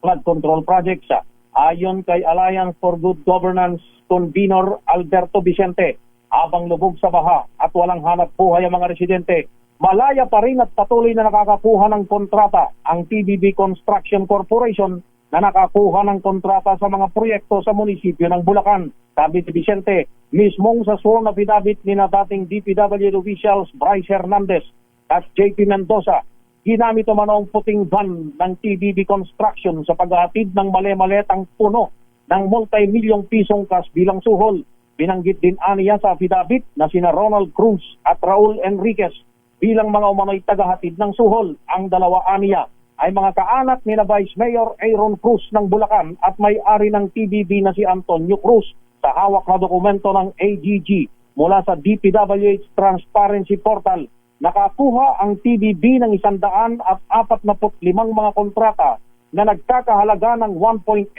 flood control projects. Ayon kay Alliance for Good Governance Convenor Alberto Vicente, habang lubog sa baha at walang hanap buhay ang mga residente, malaya pa rin at patuloy na nakakakuha ng kontrata ang TBB Construction Corporation na nakakuha ng kontrata sa mga proyekto sa munisipyo ng Bulacan. Sabi ni Vicente, mismong sa sworn affidavit ni na dating DPWH officials Bryce Hernandez at JP Mendoza, ginamit naman ang puting van ng TBB Construction sa paghahatid ng mali-maletang puno ng multi-milyong pisong cash bilang suhol. Binanggit din aniya sa affidavit na sina Ronald Cruz at Raul Enriquez bilang mga umano'y tagahatid ng suhol. Ang 2 aniya ay mga kaanak ni na Vice Mayor Aaron Cruz ng Bulacan at may-ari ng TBB na si Antonio Cruz. Sa hawak na dokumento ng AGG mula sa DPWH Transparency Portal, nakakuha ang TBB ng 145 mga kontrata na nagkakahalaga ng 1.8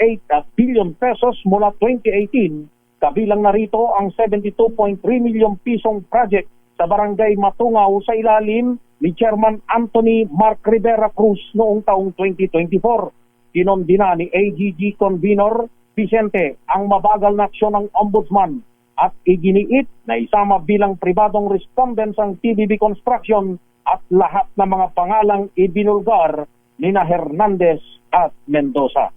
billion pesos mula 2018. Kabilang narito ang 72.3 milyong pisong project sa Barangay Matungaw sa ilalim ni Chairman Anthony Mark Rivera Cruz noong taong 2024. Kinondina ni AGG Convenor Vicente ang mabagal na aksyon ng Ombudsman at iginiit na isama bilang pribadong respondents ang TBB Construction at lahat ng mga pangalang ibinulgar ni na Hernandez at Mendoza.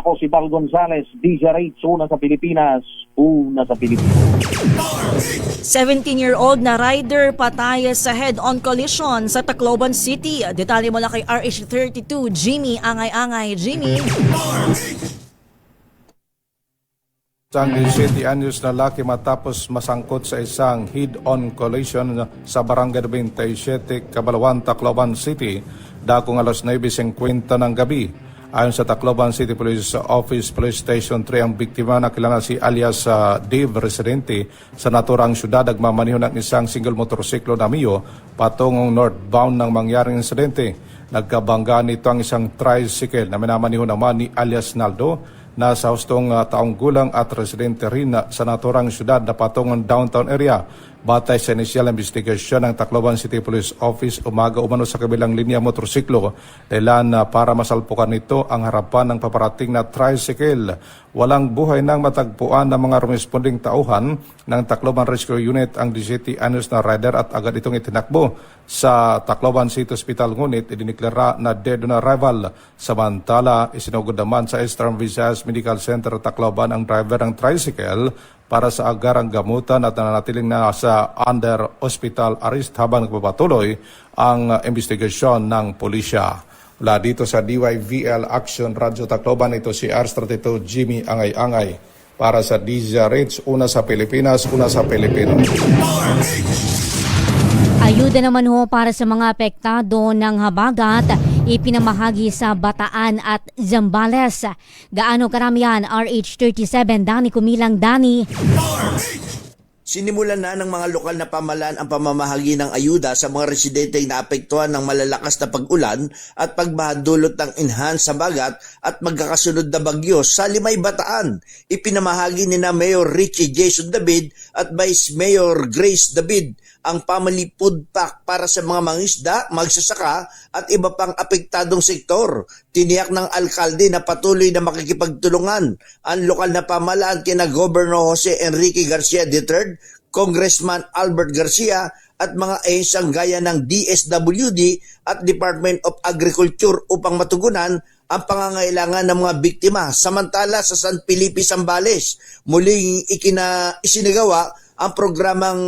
Ako si Val Gonzales, DZRH, una sa Pilipinas, una sa Pilipinas.
17-year-old na rider patay sa head-on collision sa Tacloban City. Detalye mula kay RH32, Jimmy Angay-Angay. Jimmy.
Isang 17 anyos na lalaki matapos masangkot sa isang head-on collision sa Barangay 27, Cabalawan, Tacloban City, dakong alas 9:50 ng gabi. Ayon sa Tacloban City Police Office Police Station 3, ang biktima na kilala si alias Dave, residente sa naturang syudad, nagmamaniho ng isang single motorsiklo na Mio patungong northbound ng mangyaring insidente. Nagkabangga nito ang isang tricycle na minamaniho naman ni alias Naldo, na sa hustong taong gulang at residente rin sa naturang syudad na patungong downtown area. Batay sa inisyal investigasyon ng Tacloban City Police Office, umaga umano sa kabilang linya motorsiklo dahilan para masalpukan nito ang harapan ng paparating na tricycle. Walang buhay nang matagpuan ng mga rumesponding tauhan ng Tacloban Rescue Unit ang 17 anyos na rider at agad itong itinakbo sa Tacloban City Hospital, ngunit idiniklara na dead on arrival. Samantala, isinugod naman sa Eastern Visayas Medical Center Tacloban ang driver ng tricycle para sa agarang gamutan at nananatiling nasa under hospital arrest habang nagpapatuloy ang investigasyon ng pulisya. Mula dito sa DYVL Action Radio Tacloban, ito si RH32 Jimmy Angay-Angay para sa DZRH, una sa Pilipinas, una sa Pilipino.
Ayuda naman ho para sa mga apektado ng habagat, ipinamahagi sa Bataan at Zambales. Gaano karamihan? RH37, Dani Kumilang. Dani.
Sinimulan na ng mga lokal na pamahalaan ang pamamahagi ng ayuda sa mga residente na naapektuhan ng malalakas na pag-ulan at pagbaha dulot ng enhanced habagat at magkakasunod na bagyo sa Limay, Bataan. Ipinamahagi ni na Mayor Richie Jason David at Vice Mayor Grace David ang family food pack para sa mga mangisda, magsasaka at iba pang apektadong sektor. Tiniyak ng alkalde na patuloy na makikipagtulungan ang lokal na pamahalaan kina Governor Jose Enrique Garcia III, Congressman Albert Garcia at mga ahensiyang gaya ng DSWD at Department of Agriculture upang matugunan ang pangangailangan ng mga biktima. Samantala sa San Felipe, Zambales, muling isinagawa ang programang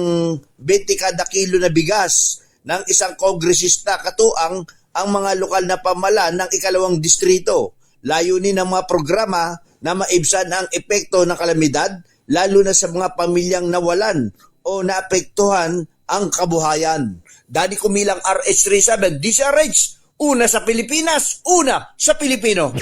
20 kada kilo na bigas ng isang kongresista katuang ang mga lokal na pamahalaan ng ikalawang distrito. Layunin ng mga programa na maibsan ang epekto ng kalamidad, lalo na sa mga pamilyang nawalan o naapektuhan ang kabuhayan. Dani Kumilang, RH37, DZRH, una sa Pilipinas, una sa Pilipino.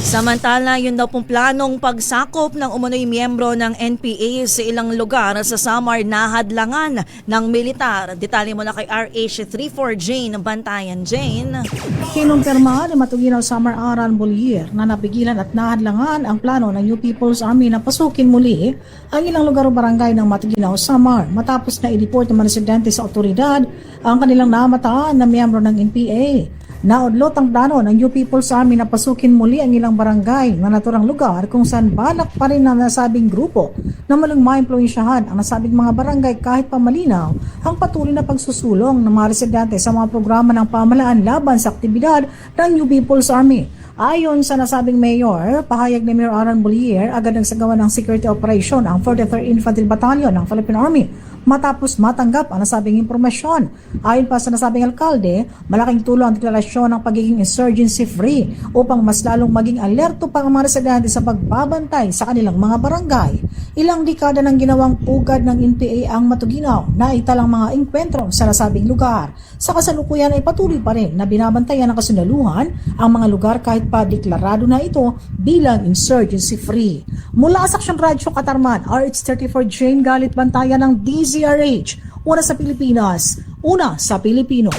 Samantala, yun daw pong planong pagsakop ng umunoy miyembro ng NPA sa ilang lugar sa Samar nahadlangan ng militar. Detalye mo na kay RH34 Jane Bantayan. Jane.
Kinumpirma ni Matuginaw Samar Aran Bollier na napigilan at nahadlangan ang plano ng New People's Army na pasukin muli ang ilang lugar o barangay ng Matuginaw, Samar matapos na i-report ng mga residente sa otoridad ang kanilang namataan na miyembro ng NPA. Naudlot ang plano ng New People's Army na pasukin muli ang ilang barangay na naturang lugar kung saan balak pa rin ng nasabing grupo na muling maimpluwensyahan ang nasabing mga barangay kahit pamalinaw ang patuloy na pagsusulong ng mga residente sa mga programa ng pamahalaan laban sa aktibidad ng New People's Army. Ayon sa nasabing mayor, pahayag ni Mayor Aran Bollier, agad nagsagawa ng security operation ang 43rd Infantry Battalion ng Philippine Army matapos matanggap ang nasabing impormasyon. Ayon pa sa nasabing alkalde, malaking tulong ang deklarasyon ng pagiging insurgency-free upang mas lalong maging alerto pa ang mga residente sa pagbabantay sa kanilang mga barangay. Ilang dekada nang ginawang pugad ng NPA ang Matuginaw na italang mga engkwentro sa nasabing lugar. Sa kasalukuyan ay patuloy pa rin na binabantayan ng kasundaluhan ang mga lugar kahit pa deklarado na ito bilang insurgency-free. Mula sa Action Radio Katarman, RH34 Jane Galit Bantayan ng DZRH, una sa Pilipinas, una sa Pilipino.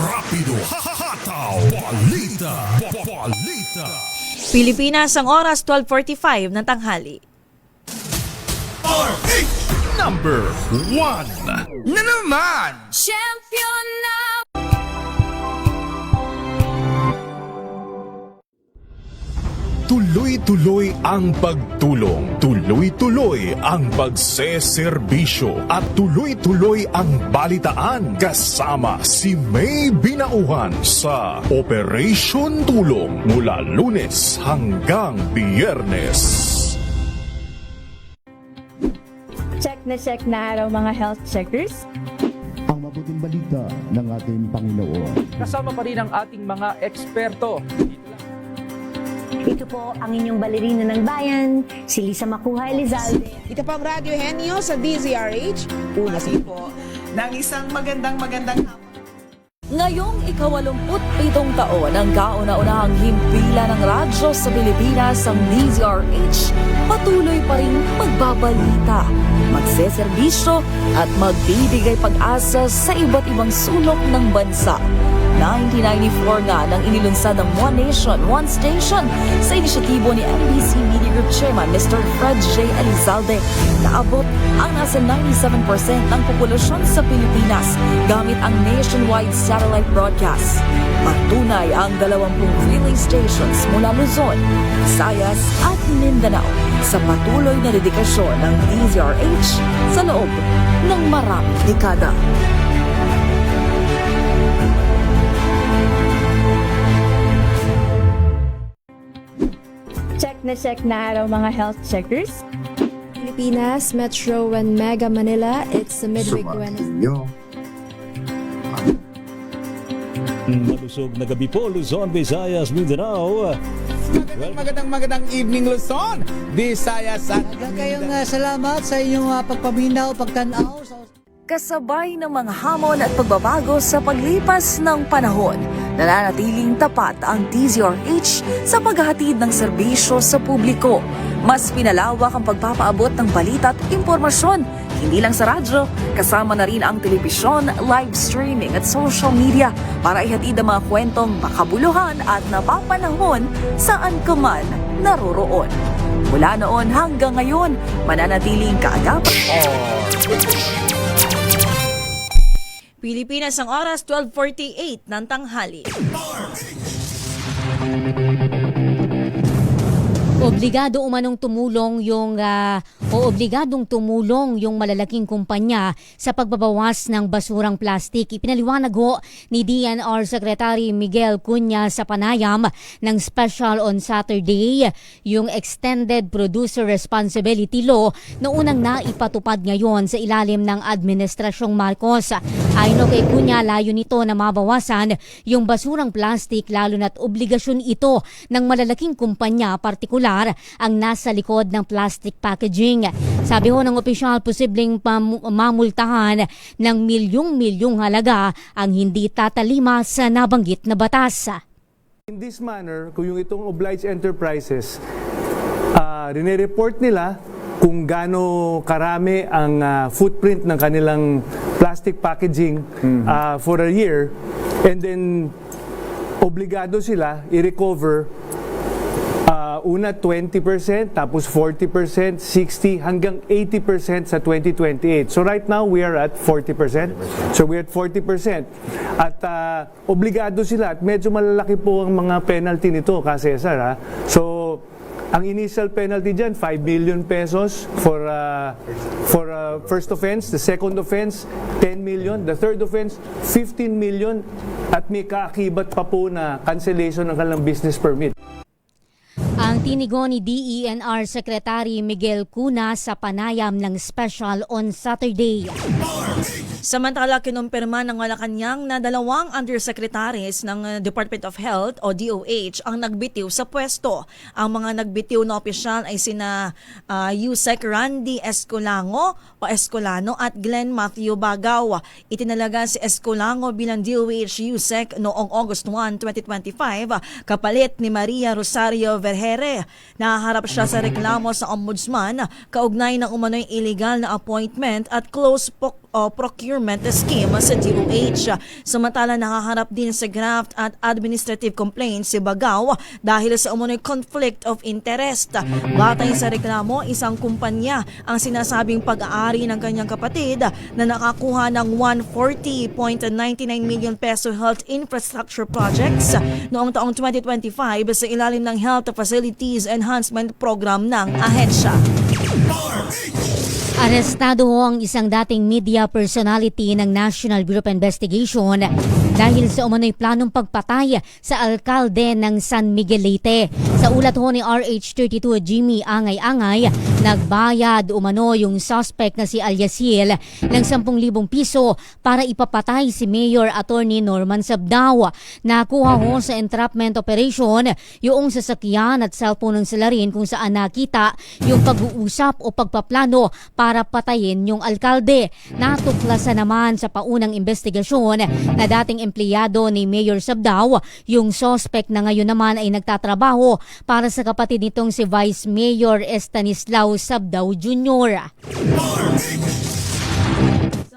Rapido, hahataw, balita, balita.
Pilipinas, ang oras 12:45 ng tanghali.
Number 1
na naman!
Champion na!
Tuloy-tuloy ang pagtulong, tuloy-tuloy ang pagseserbisyo at tuloy-tuloy ang balitaan kasama si May Binauhan sa Operation Tulong mula Lunes hanggang Biyernes.
Check na araw mga health checkers.
Ang mabuting balita ng ating Panginoon.
Kasama pa rin ang ating mga eksperto.
Ito po ang inyong balerina ng bayan, si Lisa Macuhay Elizalde.
Ito po ang Radyo Henyo sa DZRH. Una po ng isang magandang
Ngayong ika-87 taon ang kauna-unahang himpila ng radyo sa Pilipinas ang DZRH, patuloy pa rin magbabalita, magseserbisyo at magbibigay pag-asa sa iba't ibang sulok ng bansa. 1994 nga nang inilunsad ng One Nation, One Station sa inisyatibo ni MBC Media Group Chairman Mr. Fred J. Elizalde. Naabot ang nasa 97% ng populasyon sa Pilipinas gamit ang nationwide satellite broadcast. Patunay ang 20 relay stations mula Luzon, Visayas at Mindanao sa patuloy na dedikasyon ng DZRH sa loob ng maraming dekada.
Check na araw mga health checkers.
Pilipinas, Metro and Mega Manila, it's the midweek Wednesday.
Malusog na gabi po, Luzon, Visayas, Mindanao.
Magandang evening Luzon, Visayas at kayong salamat sa inyong pagpaminaw, pagtanaw.
Kasabay ng mga hamon at pagbabago sa paglipas ng panahon, nananatiling tapat ang DZRH sa paghahatid ng serbisyo sa publiko. Mas pinalawak ang pagpapaabot ng balita at impormasyon, hindi lang sa radyo, kasama na rin ang telebisyon, live streaming at social media para ihatid ang mga kwentong makabuluhan at napapanahon saan ka man naroroon. Mula noon hanggang ngayon, mananatiling kaagapan.
Pilipinas ang oras 12:48 ng tanghali.
Obligadong tumulong yung malalaking kumpanya sa pagbabawas ng basurang plastik. Ipinaliwanag ho ni DNR Secretary Miguel Cunha sa panayam ng Special on Saturday yung Extended Producer Responsibility Law na unang naipatupad ngayon sa ilalim ng Administrasyong Marcos. Ayon kay Cunha, layo nito na mabawasan yung basurang plastik lalo na't obligasyon ito ng malalaking kumpanya, partikular ang nasa likod ng plastic packaging. Sabi ho ng opisyal, posibleng mamultahan ng milyong-milyong halaga ang hindi tatalima sa nabanggit na batas.
In this manner, kung yung itong obliged enterprises, rinireport nila kung gaano karami ang footprint ng kanilang plastic packaging for a year, and then obligado sila i-recover una 20%, tapos 40%, 60% hanggang 80% sa 2028. So right now we are at 40%. So we're at 40%. At obligado sila at medyo malalaki po ang mga penalty nito, Cesar. So ang initial penalty dyan, 5 million pesos for first offense. The second offense, 10 million. The third offense, 15 million. At may kaakibat pa po na cancellation ng kanilang business permit.
Ang tinigon ni DENR Secretary Miguel Cunha sa panayam ng Special on Saturday.
Samantala, kinumpirma ng Malacanang na 2 undersecretaries ng Department of Health o DOH ang nagbitiw sa pwesto. Ang mga nagbitiw na opisyal ay sina Yusek Randy Escolano at Glenn Matthew Bagaw. Itinalaga si Escolano bilang DOH Yusek noong August 1, 2025, kapalit ni Maria Rosario Vergere. Naharap siya sa reklamo sa Ombudsman kaugnay ng umano'y illegal na appointment at close procurement scheme sa DOH. Samantala nakaharap din sa graft at administrative complaints si Bagao dahil sa umunoy conflict of interest. Batay sa reklamo, isang kumpanya ang sinasabing pag-aari ng kanyang kapatid na nakakuha ng 140.99 million peso health infrastructure projects noong taong 2025 sa ilalim ng Health Facilities Enhancement Program ng ahensya.
Arestado ang isang dating media personality ng National Bureau of Investigation dahil sa umano'y planong pagpatay sa alkalde ng San Miguel Leyte. Sa ulat ho ni RH32 Jimmy Angay-Angay, nagbayad umano yung suspect na si Alyasil ng 10,000 piso para ipapatay si Mayor Attorney Norman Sabdao. Nakuha ho sa entrapment operation yung sasakyan at cellphone ng salarin kung saan nakita yung pag-uusap o pagpaplano para patayin yung alkalde. Natuklasan naman sa paunang investigasyon na dating empleyado ni Mayor Sabdao, yung suspect na ngayon naman ay nagtatrabaho para sa kapatid nitong si Vice Mayor Estanislao Sabdao Jr.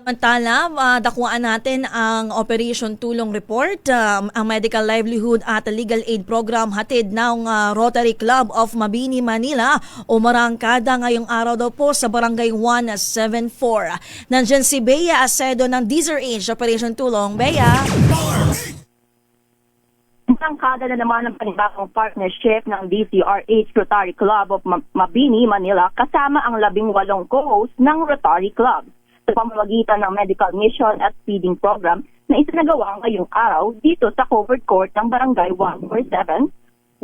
Samantala, dakuan natin ang Operation Tulong Report, ang Medical Livelihood at Legal Aid Program hatid ng Rotary Club of Mabini, Manila o marangkada ngayong araw daw po sa Barangay 174. Nandyan si Bea Acedo ng DZRH Operation Tulong. Bea.
Marangkada na naman ang panibagong partnership ng DZRH Rotary Club of Mabini, Manila kasama ang 18 co-host ng Rotary Club sa pamamagitan ng medical mission at feeding program na isinagawa ngayong araw dito sa covered court ng Barangay 174,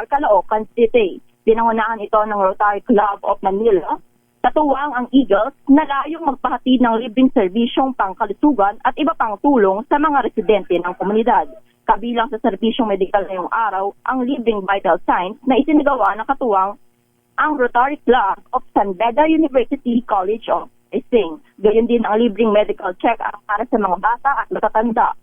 Caloocan City. Pinangunahan ito ng Rotary Club of Manila. Katuwang ang Eagles na layong magpahatid ng libreng serbisyong pangkalusugan at iba pang tulong sa mga residente ng komunidad. Kabilang sa serbisyong medikal ngayong araw, ang libreng vital signs na isinagawa ng katuwang ang Rotary Club of San Beda University College of Ising. Gayon din ang libreng medical check-up para sa mga bata at matatanda.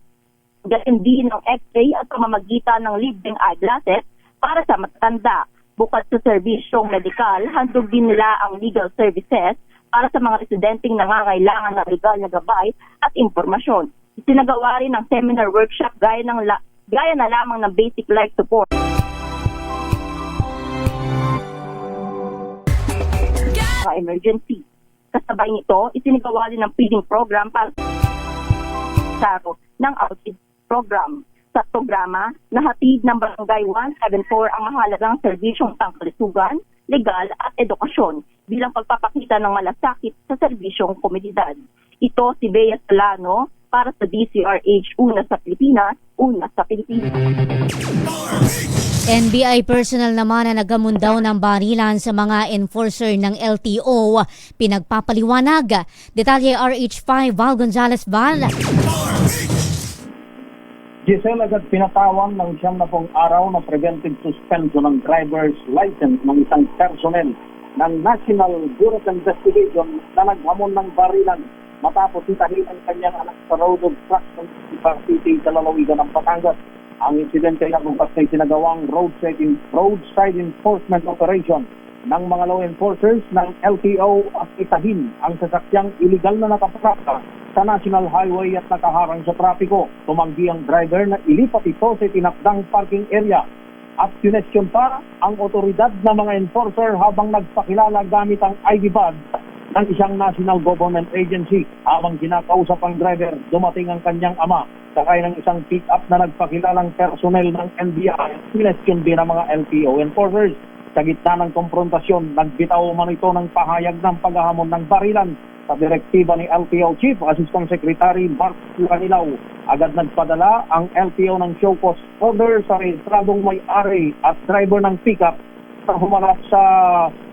Gayon din ang x-ray at pamamagitan ng libreng eyeglasses para sa matatanda. Bukod sa serbisyong medikal, handog din nila ang legal services para sa mga residenteng nangangailangan ng legal na gabay at impormasyon. Isinagawa rin ang seminar workshop gaya na lamang ng basic life support. Emergency. Kasabay nito, isinagawa din ang feeding program para sa ng outreach program. Sa programa, nahatid ng Barangay 174 ang mahalagang serbisyong pangkalusugan, legal at edukasyon bilang pagpapakita ng malasakit sa serbisyong komunidad. Ito si Bea Solano para sa DZRH, una sa Pilipinas, una sa Pilipinas.
NBI personnel naman na nagamundaw ng barilan sa mga enforcer ng LTO. Pinagpapaliwanag. Detalye RH5 Val Gonzalez Val.
Giselle, agad pinatawan ng 70 araw na preventive suspension ng driver's license ng isang personnel ng National Bureau of Investigation na naghamon ng barilan matapos itahin ang kanyang anak sa road obstruction sa City sa lalawigan ng Batangas. Ang insidente ay nagugas na isinagawang roadside enforcement operation ng mga law enforcers ng LTO at itahin ang sasakyang iligal na nakaparada sa National Highway at nakaharang sa trapiko. Tumanggi ang driver na ilipat ito sa tinakdang parking area at kinestyon pa ang otoridad ng mga enforcer habang nagpakilala gamit ang ID badge ng isang national government agency. Habang kinakausap ang driver, dumating ang kanyang ama sakay ng isang pick-up na nagpakilalang personnel ng NBI. Kinestyon din ang mga LTO enforcers. Sa gitna ng komprontasyon, nagbitaw man ito ng pahayag ng paghahamon ng barilan. Sa direktiba ni LTO Chief Assistant Secretary Mark Lanilao, agad nagpadala ang LTO ng show cause order sa rehistradong may-ari at driver ng pick-up na humarap sa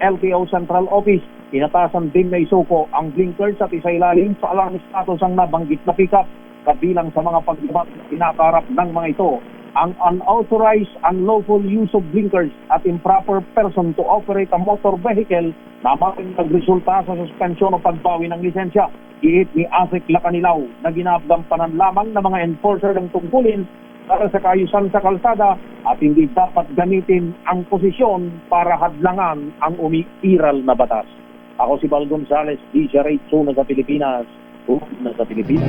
LTO Central Office. Inatasan din na isuko ang blinkers at isailalim sa alarm status ang nabanggit na pick-up. Kabilang sa mga pagdibat na pinakarap ng mga ito, ang unauthorized, unlawful use of blinkers at improper person to operate a motor vehicle na maaaring nagresulta sa suspensyon o pagbawi ng lisensya. Iit ni Asik Lacanilao na ginagampanan lamang ng mga enforcer ng tungkulin para sa kaayusan sa kalsada at hindi dapat gamitin ang posisyon para hadlangan ang umiiral na batas. Ako si Val Gonzalez, DZRH, una sa Pilipinas.
po sa Pilipinas.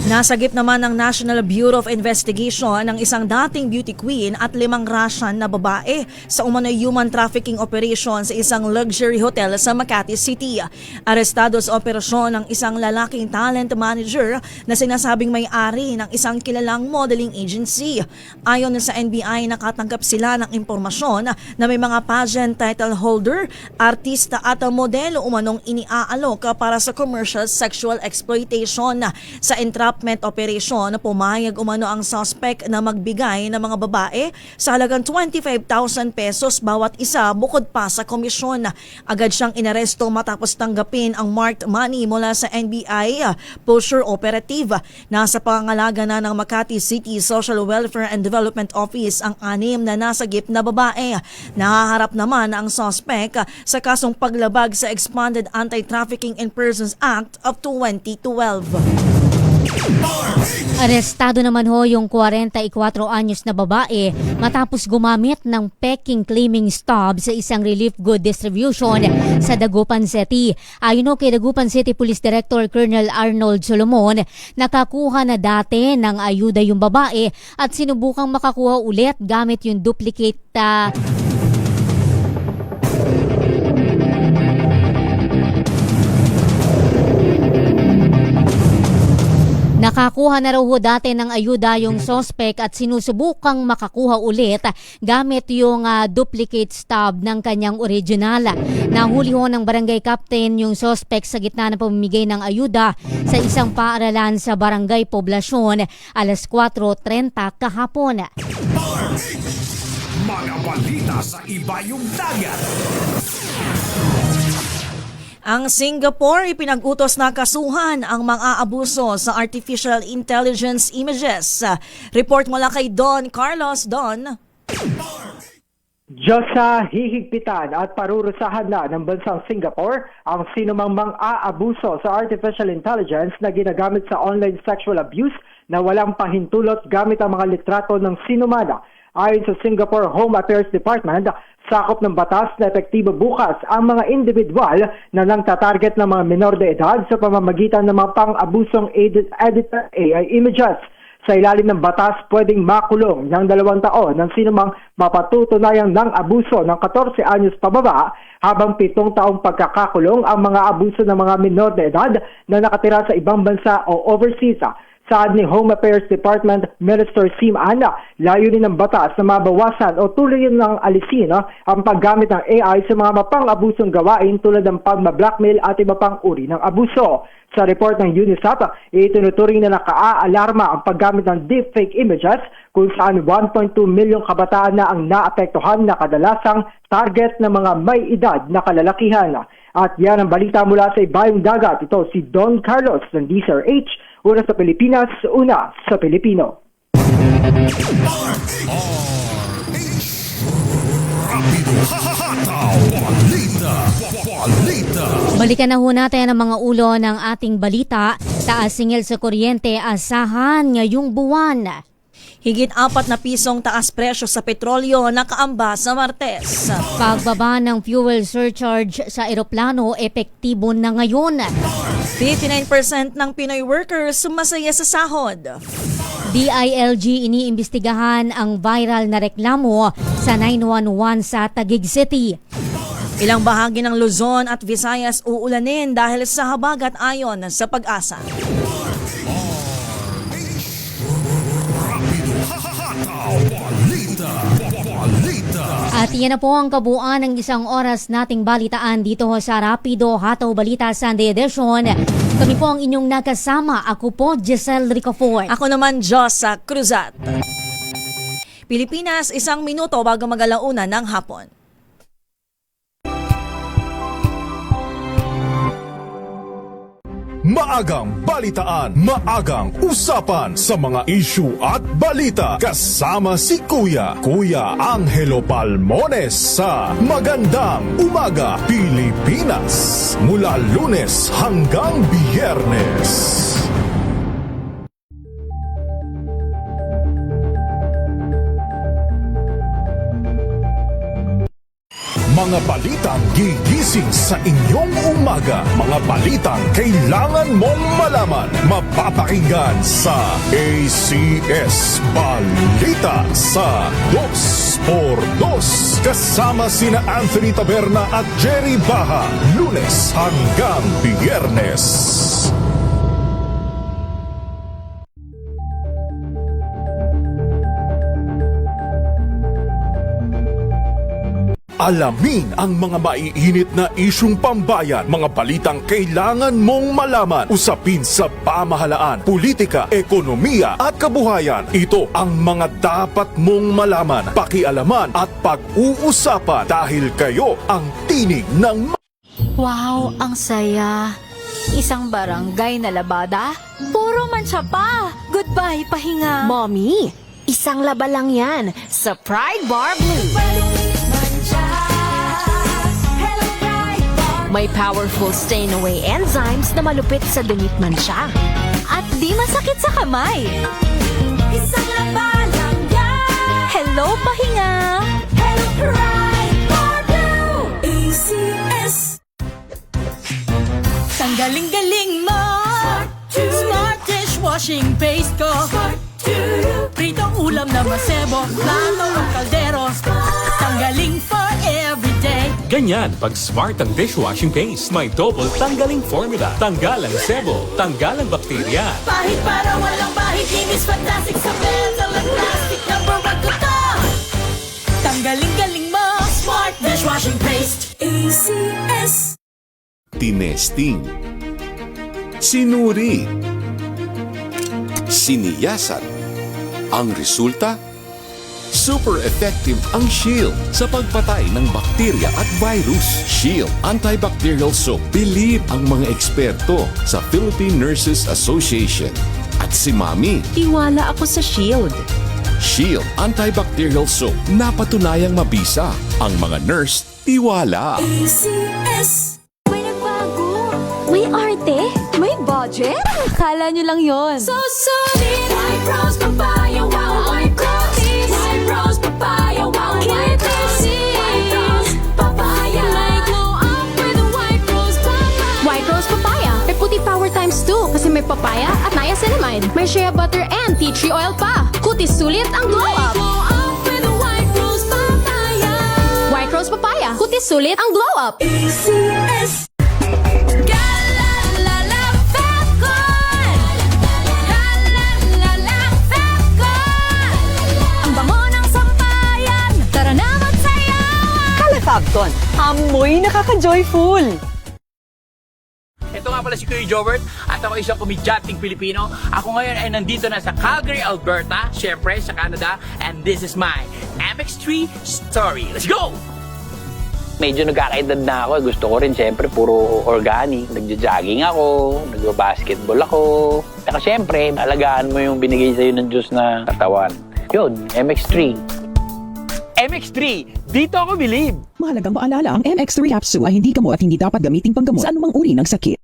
Nasagip naman ng National Bureau of Investigation ng isang dating beauty queen at 5 Russian na babae sa umano'y human trafficking operation sa isang luxury hotel sa Makati City. Arestado sa operasyon ng isang lalaking talent manager na sinasabing may-ari ng isang kilalang modeling agency. Ayon sa NBI, nakatanggap sila ng impormasyon na may mga pageant title holder, artista at modelo umanong iniaalok para sa commercial sexual exploitation. Sa entrapment operation, pumayag umano ang suspect na magbigay ng mga babae sa halagang 25,000 pesos bawat isa bukod pa sa komisyon. Agad siyang inaresto matapos tanggapin ang marked money mula sa NBI Pusher Operative. Nasa pangangalaga na ng Makati City Social Welfare and Development Office ang 6 na nasagip na babae. Nahaharap naman ang suspect sa kasong paglabag sa Expanded Anti-Trafficking in Persons Act of 2012.
Arestado naman ho yung 44 anyos na babae matapos gumamit ng peking claiming stub sa isang relief good distribution sa Dagupan City. Ayon ho kay Dagupan City Police Director Colonel Arnold Solomon, nakakuha na dati ng ayuda yung babae at sinubukang makakuha ulit gamit yung duplicate Nakakuha na raw ho dati ng ayuda yung suspect at sinusubukang makakuha ulit gamit yung duplicate stub ng kanyang original. Nahuli ho ng barangay captain yung suspect sa gitna ng pamimigay ng ayuda sa isang paaralan sa Barangay Poblasyon alas 4:30 kahapon.
Mga balita sa ibayong dagat.
Ang Singapore ipinag-utos na kasuhan ang mga abuso sa artificial intelligence images. Report mula kay Don Carlos. Don.
Diyos sa hihigpitan at parurusahan na ng bansang Singapore ang sinumang mang-aabuso sa artificial intelligence na ginagamit sa online sexual abuse na walang pahintulot gamit ang mga litrato ng sinumana. Ayon sa Singapore Home Affairs Department, sakop ng batas na epektibo bukas ang mga individual na nang-tatarget ng mga minor de edad sa pamamagitan ng mga pang-abusong edited AI images. Sa ilalim ng batas, pwedeng makulong ng 2 taon ng sinumang mapatutunayang ng abuso ng 14 anyos pababa habang 7 taong pagkakakulong ang mga abuso ng mga minor de edad na nakatira sa ibang bansa o overseas. Saad ni Home Affairs Department Minister Sim Ana, layunin ng batas na mabawasan o tuluyan ng alisin ang paggamit ng AI sa mga mapang-abusong gawain tulad ng pagma-blackmail at iba pang uri ng abuso. Sa report ng UNICEF, itinuturing na nakaalarma ang paggamit ng deepfake images kung saan 1.2 milyong kabataan na ang naapektuhan na kadalasang target ng mga may edad na kalalakihan. At yan ang balita mula sa ibayong dagat. Ito si Don Carlos ng DZRH. Una sa Pilipinas, una sa Pilipino.
Balikan na ho natin ang mga ulo ng ating balita. Taas singil sa kuryente, asahan ngayong buwan.
Higit 4 na pisong taas presyo sa petrolyo nakaamba sa Martes.
Pagbaba ng fuel surcharge sa eroplano, epektibo na ngayon.
59% ng Pinoy workers masaya sa sahod.
DILG iniimbestigahan ang viral na reklamo sa 911 sa Taguig City.
Ilang bahagi ng Luzon at Visayas uulanin dahil sa habagat ayon sa Pag-asa.
At yan na po ang kabuuan ng isang oras nating balitaan dito sa Rapido Hataw Balita Sunday Edition. Kami po ang inyong nakasama. Ako po, Giselle Ricafort.
Ako naman, Josa Cruzat. Pilipinas, 1 minuto bago mag-alauna ng hapon.
Maagang balitaan, maagang usapan sa mga issue at balita. Kasama si Kuya Angelo Palmones sa Magandang Umaga Pilipinas. Mula Lunes hanggang Biyernes. Mga balitang gigising sa inyong umaga. Mga balitang kailangan mong malaman. Mapapakinggan sa ACS Balita sa 2x2. Kasama sina Anthony Taberna at Jerry Baha. Lunes hanggang Biyernes. Alamin ang mga maiinit na isyung pambayan, mga balitang kailangan mong malaman, usapin sa pamahalaan, politika, ekonomiya at kabuhayan. Ito ang mga dapat mong malaman, pakialaman at pag-uusapan dahil kayo ang tinig ng...
Wow, ang saya! Isang barangay na labada, puro mancha pa! Goodbye, pahinga!
Mommy, isang laba lang yan sa Pride Bar Blue. May powerful stain-away enzymes na malupit sa dumit mansya.
At di masakit sa kamay! Isang laba lang yan! Hello, pahinga! Hello, Pride Bar Blue! ACS!
Tanggaling-galing mo! Smart dishwashing paste ko! Pritong ulam na masebo, plato at kaldero. Tanggaling for everyday.
Ganyan pag smart ang dishwashing paste. May double tanggaling formula. Tanggalang sebo, tanggalang bakterya.
Pahit para walang bahid, linis fantastic sa metal at plastic. Number 1 ko to. Tanggaling-galing mo, smart dishwashing paste. ACS.
Tinesting, sinuri, siniyasan. Ang resulta? Super effective ang Shield sa pagpatay ng bakterya at virus. Shield Antibacterial Soap. Believe ang mga eksperto sa Philippine Nurses Association. At si Mami.
Tiwala ako sa Shield.
Shield Antibacterial Soap. Napatunayang mabisa. Ang mga nurse, tiwala.
ACS.
May nagbago. May arte. May budget. Kala nyo lang yon.
So solid! White Rose Papaya, wow! White Rose! White Rose Papaya, wow! White Rose! White Rose Papaya! May glow up with a White Rose Papaya!
White Rose Papaya. May puti power times 2 kasi may papaya at niacinamide. May shea butter and tea tree oil pa. Kutis sulit ang glow up.
May glow up with a White Rose Papaya!
White Rose Papaya. Kutis sulit ang glow up.
ACS.
Fagton, amoy nakaka-joyful!
Ito nga pala si Kuya Jobert at ako isang komedyanteng Pilipino. Ako ngayon ay nandito na sa Calgary, Alberta, syempre sa Canada, and this is my MX3 story. Let's go! Medyo nagkakaedad na ako. Gusto ko rin syempre puro organic. Nagja-jogging ako, nagba-basketball ako. Saka syempre, alagaan mo yung binigay sa'yo ng Diyos na katawan. Yun, MX3. MX3, dito ako believe.
Mahalagang paalala, ang MX3 capsule ay hindi gamot at hindi dapat gamiting panggamot sa anumang uri ng sakit.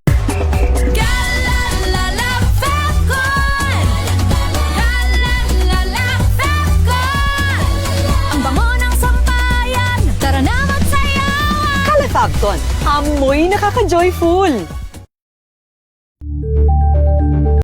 Ang bango ng sampayan, tara na magsayawan!
Calefagton, amoy nakaka-joyful!